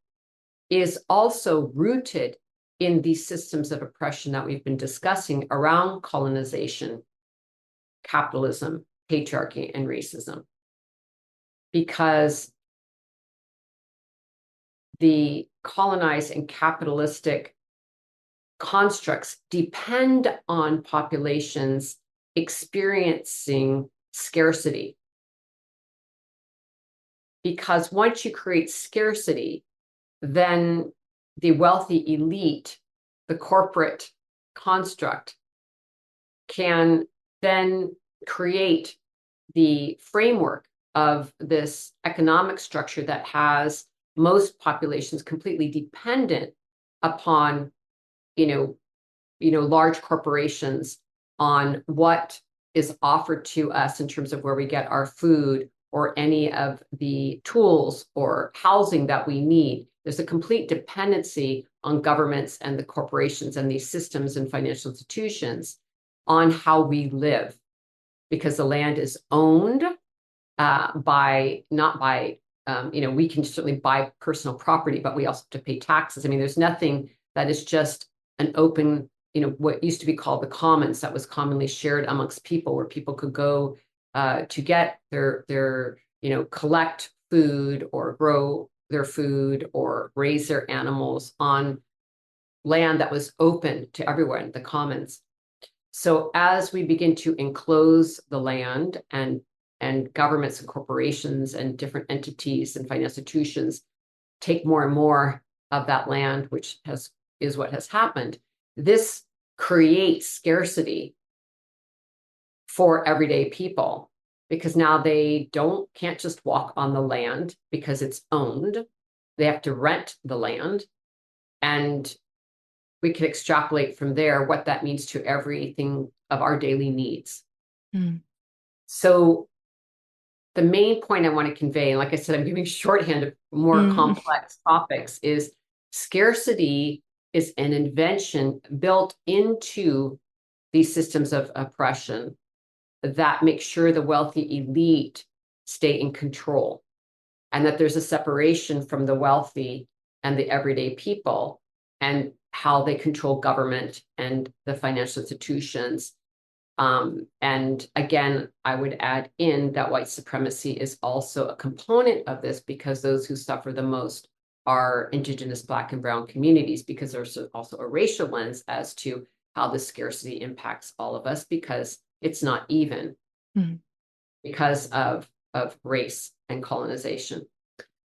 is also rooted in these systems of oppression that we've been discussing around colonization, capitalism, patriarchy, and racism. Because the colonized and capitalistic constructs depend on populations experiencing scarcity. Because once you create scarcity, then the wealthy elite, the corporate construct, can then create the framework of this economic structure that has most populations completely dependent upon, large corporations, on what is offered to us in terms of where we get our food or any of the tools or housing that we need. There's a complete dependency on governments and the corporations and these systems and financial institutions on how we live, because the land is owned not by, we can certainly buy personal property, but we also have to pay taxes. I mean, there's nothing that is just an open, what used to be called the commons, that was commonly shared amongst people, where people could go to get their collect food or grow their food or raise their animals on land that was open to everyone, the commons. So as we begin to enclose the land, and governments and corporations and different entities and financial institutions take more and more of that land, which is what has happened. This creates scarcity for everyday people because now they can't just walk on the land because it's owned. They have to rent the land. And we can extrapolate from there what that means to everything of our daily needs. Mm. So the main point I want to convey, and like I said, I'm giving shorthand of more complex topics, is scarcity is an invention built into these systems of oppression that make sure the wealthy elite stay in control, and that there's a separation from the wealthy and the everyday people and how they control government and the financial institutions. And again, I would add in that white supremacy is also a component of this because those who suffer the most are Indigenous, Black, and Brown communities, because there's also a racial lens as to how the scarcity impacts all of us because it's not even because of race and colonization.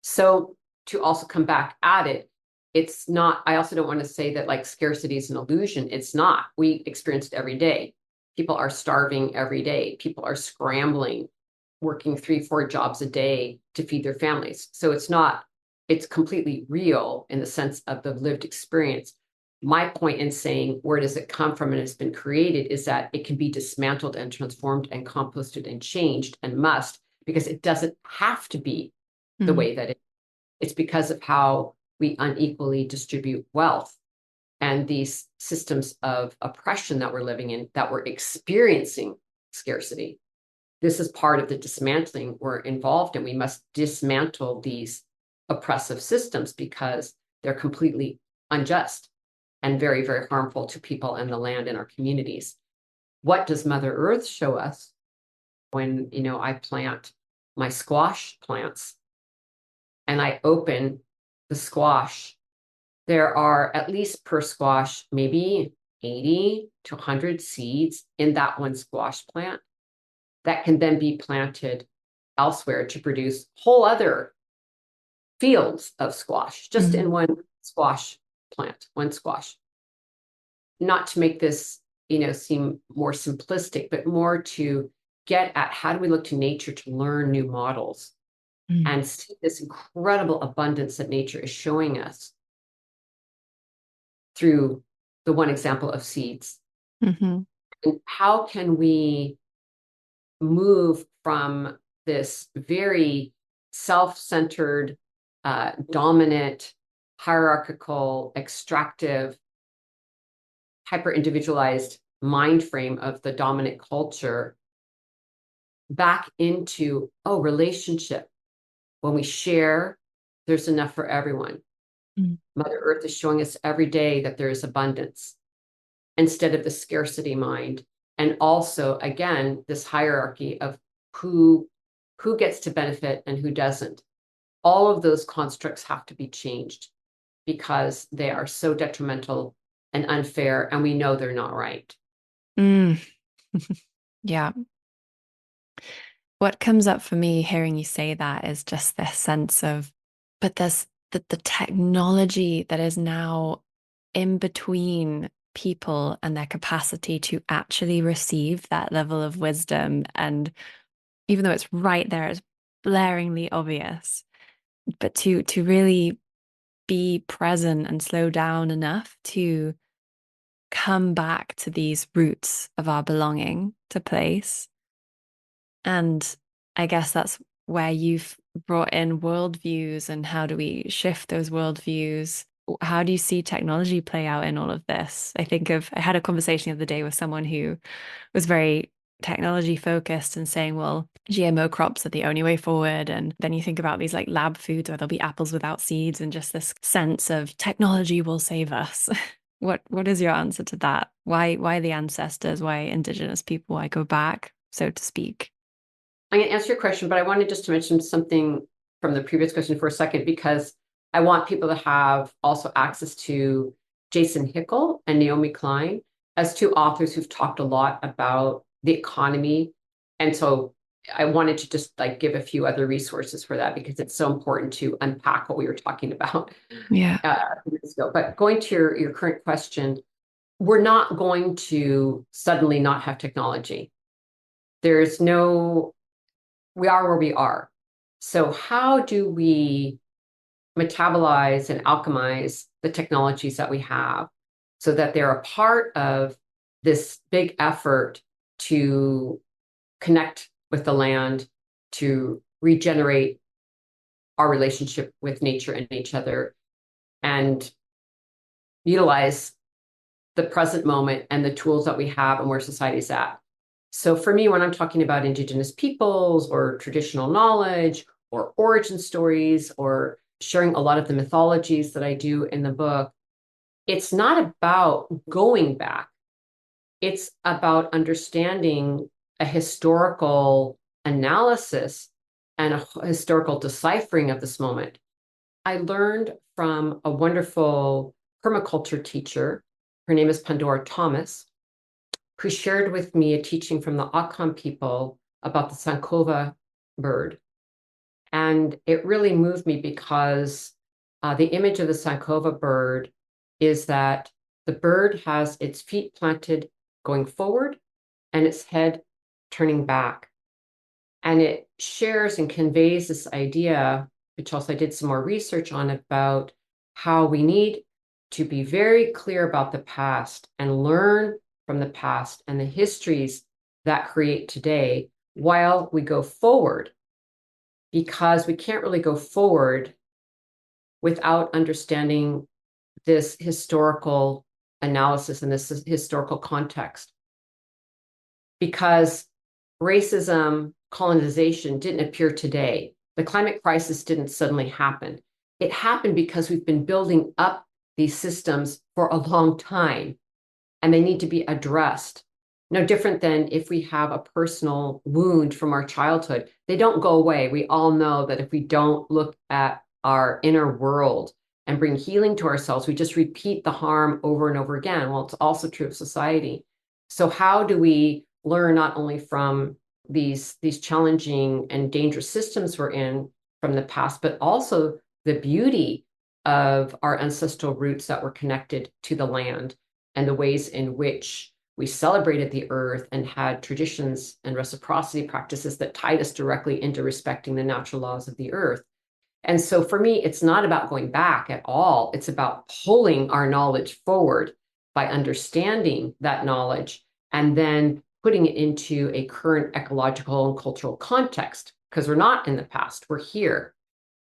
So to also come back at it, it's not, I also don't want to say that like scarcity is an illusion. It's not. We experience it every day. People are starving every day. People are scrambling, working 3-4 jobs a day to feed their families. So it's completely real in the sense of the lived experience. My point in saying where does it come from and it's been created is that it can be dismantled and transformed and composted and changed and must, because it doesn't have to be the way that it's because of how we unequally distribute wealth and these systems of oppression that we're living in, that we're experiencing scarcity. This is part of the dismantling we're involved in. We must dismantle these oppressive systems because they're completely unjust and very, very harmful to people and the land in our communities. What does Mother Earth show us when, I plant my squash plants and I open the squash? There are at least per squash, maybe 80 to 100 seeds in that one squash plant that can then be planted elsewhere to produce whole other fields of squash, just in one squash plant, one squash. Not to make this, seem more simplistic, but more to get at how do we look to nature to learn new models and see this incredible abundance that nature is showing us through the one example of seeds. And how can we move from this very self-centered, dominant, hierarchical, extractive, hyper-individualized mind frame of the dominant culture back into, relationship. When we share, there's enough for everyone. Mother Earth is showing us every day that there is abundance instead of the scarcity mind. And also, again, this hierarchy of who gets to benefit and who doesn't. All of those constructs have to be changed because they are so detrimental and unfair, and we know they're not right. Yeah. What comes up for me hearing you say that is just this sense of, but there's the technology that is now in between people and their capacity to actually receive that level of wisdom. And even though it's right there, it's blaringly obvious, but to really be present and slow down enough to come back to these roots of our belonging to place. And I guess that's where you've brought in worldviews and how do we shift those worldviews? How do you see technology play out in all of this? I had a conversation the other day with someone who was very technology focused and saying, well, GMO crops are the only way forward. And then you think about these like lab foods where there'll be apples without seeds and just this sense of technology will save us. What is your answer to that? Why the ancestors? Why Indigenous people? Why go back, so to speak? I'm going to answer your question, but I wanted just to mention something from the previous question for a second, because I want people to have also access to Jason Hickel and Naomi Klein as two authors who've talked a lot about the economy. And so I wanted to just like give a few other resources for that because it's so important to unpack what we were talking about Yeah. minutes ago. But going to your current question, we're not going to suddenly not have technology. There's no, we are where we are. So how do we metabolize and alchemize the technologies that we have so that they're a part of this big effort to connect with the land, to regenerate our relationship with nature and each other, and utilize the present moment and the tools that we have and where society's at. So for me, when I'm talking about Indigenous peoples or traditional knowledge or origin stories or sharing a lot of the mythologies that I do in the book, it's not about going back. It's about understanding a historical analysis and a historical deciphering of this moment. I learned from a wonderful permaculture teacher. Her name is Pandora Thomas, who shared with me a teaching from the Akan people about the Sankova bird. And it really moved me because the image of the Sankova bird is that the bird has its feet planted going forward and its head turning back. And it shares and conveys this idea, which also I did some more research on, about how we need to be very clear about the past and learn from the past and the histories that create today while we go forward, because we can't really go forward without understanding this historical analysis and this historical context. Because racism, colonization didn't appear today. The climate crisis didn't suddenly happen. It happened because we've been building up these systems for a long time, and they need to be addressed. No different than if we have a personal wound from our childhood. They don't go away. We all know that if we don't look at our inner world and bring healing to ourselves, we just repeat the harm over and over again. Well, it's also true of society. So how do we learn not only from these challenging and dangerous systems we're in from the past, but also the beauty of our ancestral roots that were connected to the land and the ways in which we celebrated the earth and had traditions and reciprocity practices that tied us directly into respecting the natural laws of the earth. And so for me, it's not about going back at all. It's about pulling our knowledge forward by understanding that knowledge and then putting it into a current ecological and cultural context, because we're not in the past, we're here.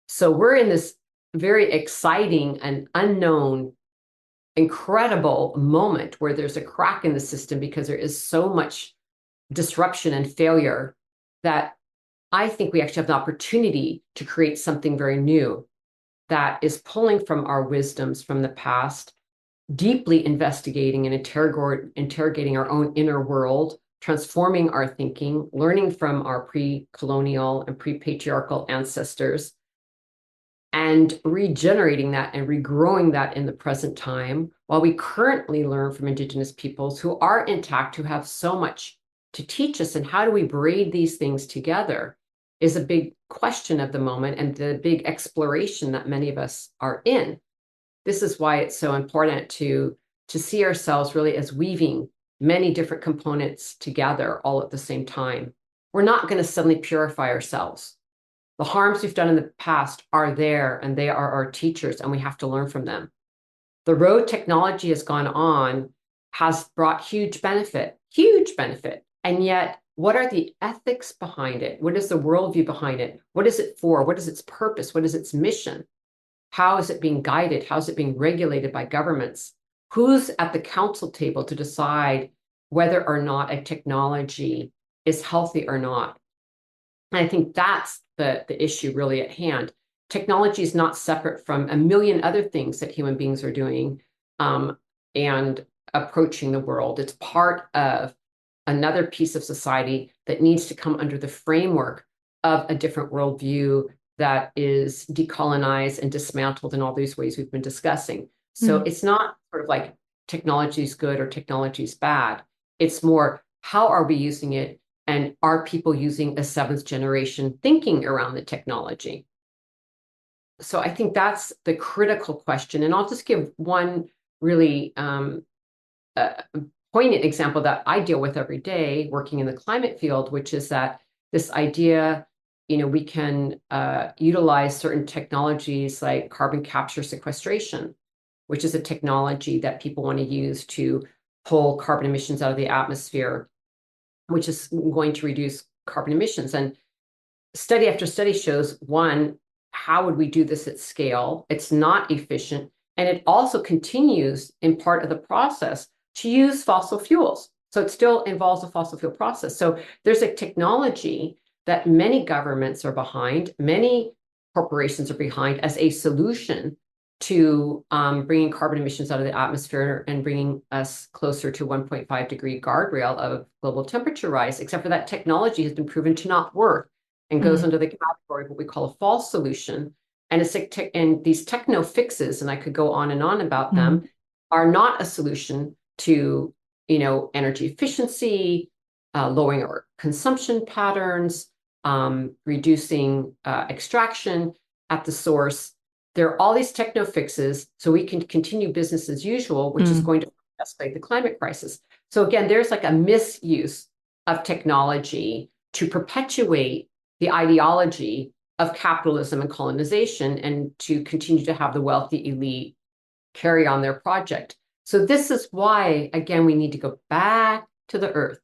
So we're in this very exciting and unknown, incredible moment where there's a crack in the system because there is so much disruption and failure that I think we actually have the opportunity to create something very new that is pulling from our wisdoms from the past, deeply investigating and interrogating our own inner world, transforming our thinking, learning from our pre-colonial and pre-patriarchal ancestors, and regenerating that and regrowing that in the present time, while we currently learn from Indigenous peoples who are intact, who have so much to teach us. And how do we braid these things together is a big question of the moment and the big exploration that many of us are in. This is why it's so important to see ourselves really as weaving many different components together all at the same time. We're not going to suddenly purify ourselves. The harms we've done in the past are there, and they are our teachers, and we have to learn from them. The road technology has gone on has brought huge benefit. And yet, what are the ethics behind it? What is the worldview behind it? What is it for? What is its purpose? What is its mission? How is it being guided? How is it being regulated by governments? Who's at the council table to decide whether or not a technology is healthy or not? And I think that's the issue really at hand. Technology is not separate from a million other things that human beings are doing and approaching the world. It's part of another piece of society that needs to come under the framework of a different worldview that is decolonized and dismantled in all these ways we've been discussing. So it's not sort of like technology is good or technology is bad. It's more, how are we using it And are people using a seventh generation thinking around the technology? So I think that's the critical question. And I'll just give one really poignant example that I deal with every day working in the climate field, which is that this idea, we can utilize certain technologies like carbon capture sequestration, which is a technology that people want to use to pull carbon emissions out of the atmosphere, which is going to reduce carbon emissions. And study after study shows, one, how would we do this at scale? It's not efficient. And it also continues in part of the process to use fossil fuels. So it still involves a fossil fuel process. So there's a technology that many governments are behind, many corporations are behind as a solution to bringing carbon emissions out of the atmosphere and bringing us closer to 1.5 degree guardrail of global temperature rise, except for that technology has been proven to not work and goes under the category of what we call a false solution. And these techno fixes, and I could go on and on about them, are not a solution to, energy efficiency, lowering our consumption patterns, reducing extraction at the source. There are all these techno fixes so we can continue business as usual, which is going to escalate the climate crisis. So again, there's like a misuse of technology to perpetuate the ideology of capitalism and colonization and to continue to have the wealthy elite carry on their project. So this is why, again, we need to go back to the earth,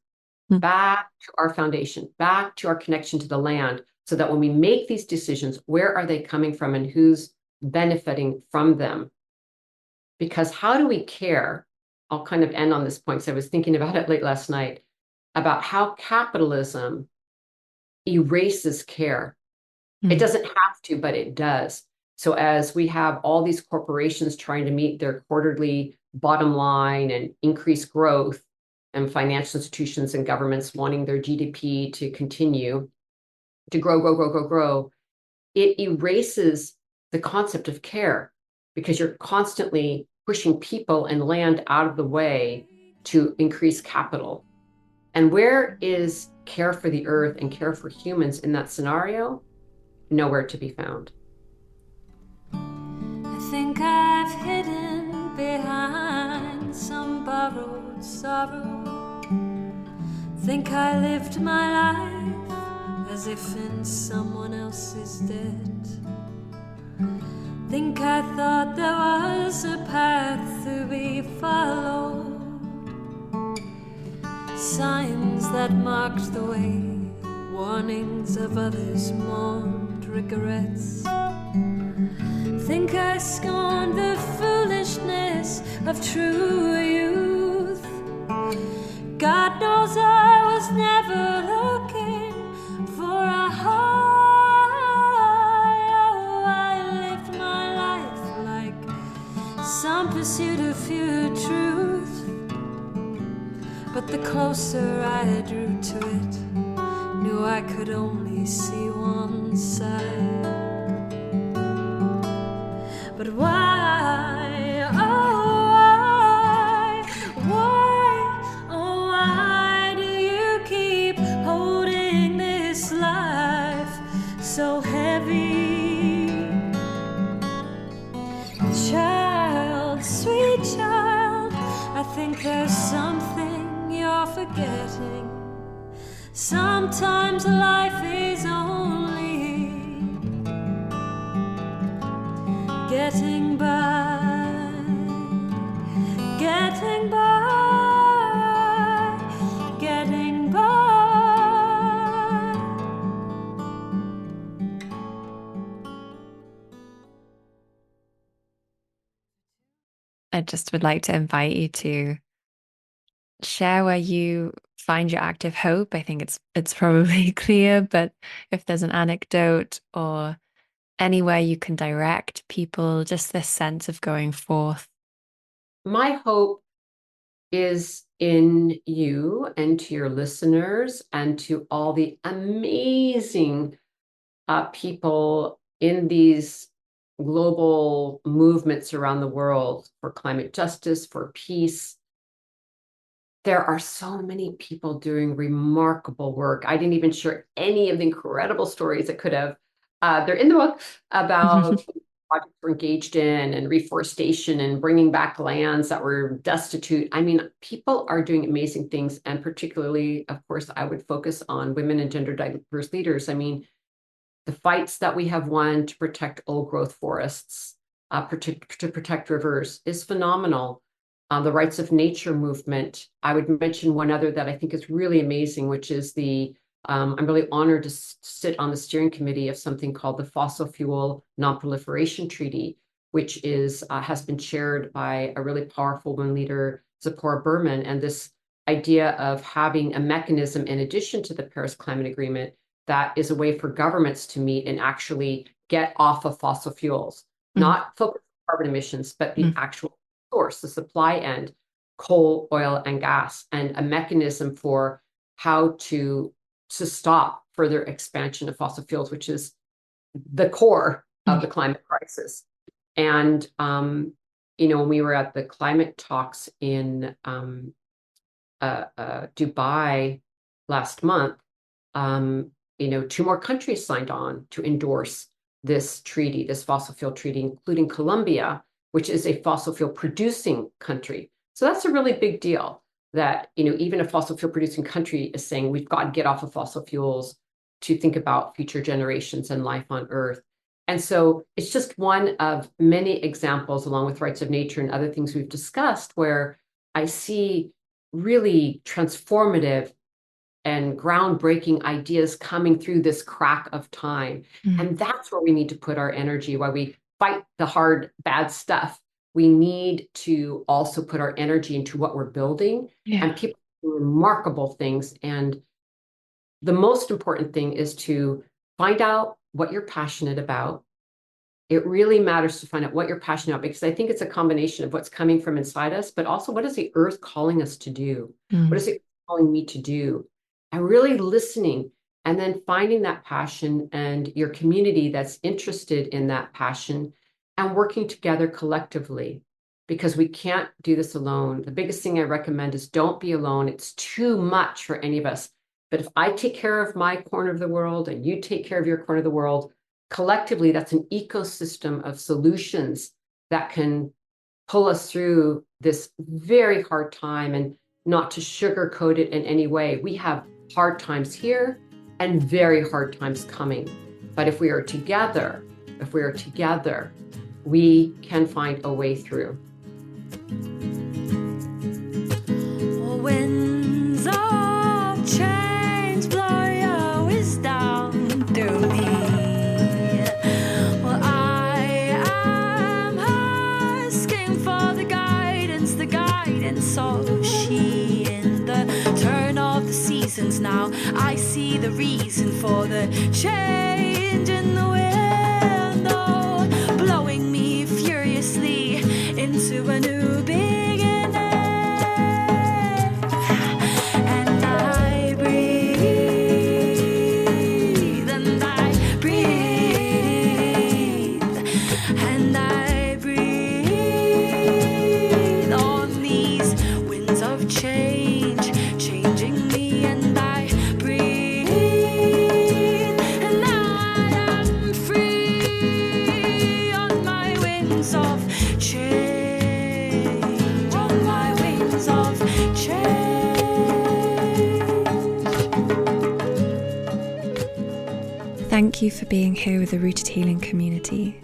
back to our foundation, back to our connection to the land, so that when we make these decisions, where are they coming from and who's benefiting from them? Because how do we care? I'll kind of end on this point, because I was thinking about it late last night, about how capitalism erases care. It doesn't have to, but it does. So as we have all these corporations trying to meet their quarterly bottom line and increase growth, and financial institutions and governments wanting their GDP to continue to grow, it erases the concept of care, because you're constantly pushing people and land out of the way to increase capital. And where is care for the earth and care for humans in that scenario? Nowhere to be found. I think I've hidden behind some borrowed sorrow. Think I lived my life as if in someone else's debt. Think I thought there was a path to be followed, signs that marked the way, warnings of others mourned regrets. Think I scorned the foolishness of true youth. God knows I was never looking for a high. Oh, I lived my life like some pursuit of pure truth. But the closer I drew to it, knew I could only see one side. But why, oh why do you keep holding this life so heavy? Child, sweet child, I think there's something you're forgetting. Sometimes life is only getting by, getting by, getting by. I just would like to invite you to share where you find your active hope. I think it's probably clear, but if there's an anecdote or anywhere you can direct people, just this sense of going forth. My hope is in you and to your listeners and to all the amazing people in these global movements around the world for climate justice, for peace, there are so many people doing remarkable work. I didn't even share any of the incredible stories that could have. They're in the book about projects we're engaged in and reforestation and bringing back lands that were destitute. I mean, people are doing amazing things. And particularly, of course, I would focus on women and gender diverse leaders. I mean, the fights that we have won to protect old growth forests, to protect rivers is phenomenal. The rights of nature movement. I would mention one other that I think is really amazing, which is I'm really honored to sit on the steering committee of something called the Fossil Fuel Non-Proliferation Treaty, which has been chaired by a really powerful woman leader, Zipporah Berman. And this idea of having a mechanism in addition to the Paris Climate Agreement that is a way for governments to meet and actually get off of fossil fuels, not focus on carbon emissions, but the actual source, the supply end, coal, oil, and gas, and a mechanism for how to stop further expansion of fossil fuels, which is the core of the climate crisis. And, when we were at the climate talks in Dubai last month, 2 more countries signed on to endorse this treaty, this fossil fuel treaty, including Colombia, which is a fossil fuel producing country. So that's a really big deal that, even a fossil fuel producing country is saying we've got to get off of fossil fuels to think about future generations and life on Earth. And so it's just one of many examples, along with rights of nature and other things we've discussed, where I see really transformative and groundbreaking ideas coming through this crack of time. And that's where we need to put our energy, while we fight the hard, bad stuff. We need to also put our energy into what we're building, and people do remarkable things. And the most important thing is to find out what you're passionate about. It really matters to find out what you're passionate about, because I think it's a combination of what's coming from inside us, but also what is the earth calling us to do? What is it calling me to do? And really listening, and then finding that passion and your community that's interested in that passion, and working together collectively, because we can't do this alone. The biggest thing I recommend is don't be alone. It's too much for any of us. But if I take care of my corner of the world and you take care of your corner of the world, collectively, that's an ecosystem of solutions that can pull us through this very hard time. And not to sugarcoat it in any way, we have hard times here and very hard times coming. But if we are together, we can find a way through. Winds of change blow your wisdom through me. Well, I am asking for the guidance of she. In the turn of the seasons now, I see the reason for the change in the wind, oh, blowing me furiously into a new beginning. And I breathe, and I breathe, and I breathe on these winds of change, changing me, and I breathe, and I am free on my wings of change, on my wings of change. Thank you for being here with the Rooted Healing community.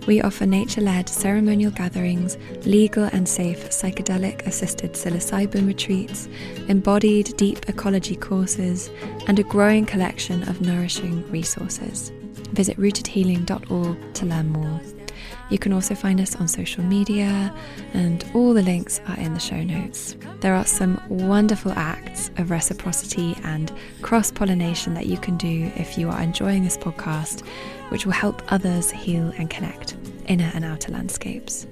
We offer nature-led ceremonial gatherings, legal and safe psychedelic-assisted psilocybin retreats, embodied deep ecology courses, and a growing collection of nourishing resources. Visit rootedhealing.org to learn more. You can also find us on social media, and all the links are in the show notes. There are some wonderful acts of reciprocity and cross-pollination that you can do if you are enjoying this podcast, which will help others heal and connect inner and outer landscapes.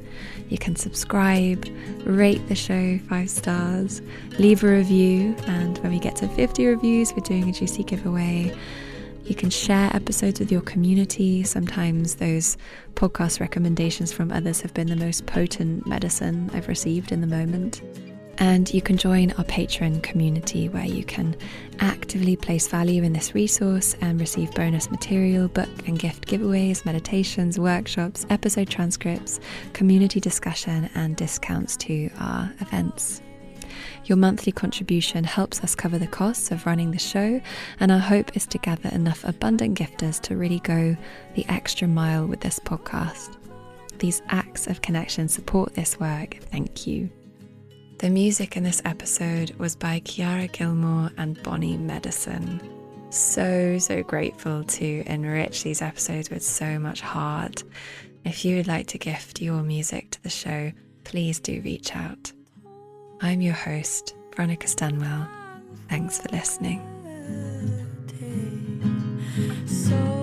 You can subscribe, rate the show 5 stars, leave a review, and when we get to 50 reviews, we're doing a juicy giveaway. You can share episodes with your community. Sometimes those podcast recommendations from others have been the most potent medicine I've received in the moment. And you can join our Patreon community where you can actively place value in this resource and receive bonus material, book and gift giveaways, meditations, workshops, episode transcripts, community discussion, and discounts to our events. Your monthly contribution helps us cover the costs of running the show, and our hope is to gather enough abundant gifters to really go the extra mile with this podcast. These acts of connection support this work. Thank you. The music in this episode was by Kiara Gilmore and Bonnie Medicine. So grateful to enrich these episodes with so much heart. If you would like to gift your music to the show, please do reach out. I'm your host, Veronica Stanwell. Thanks for listening. So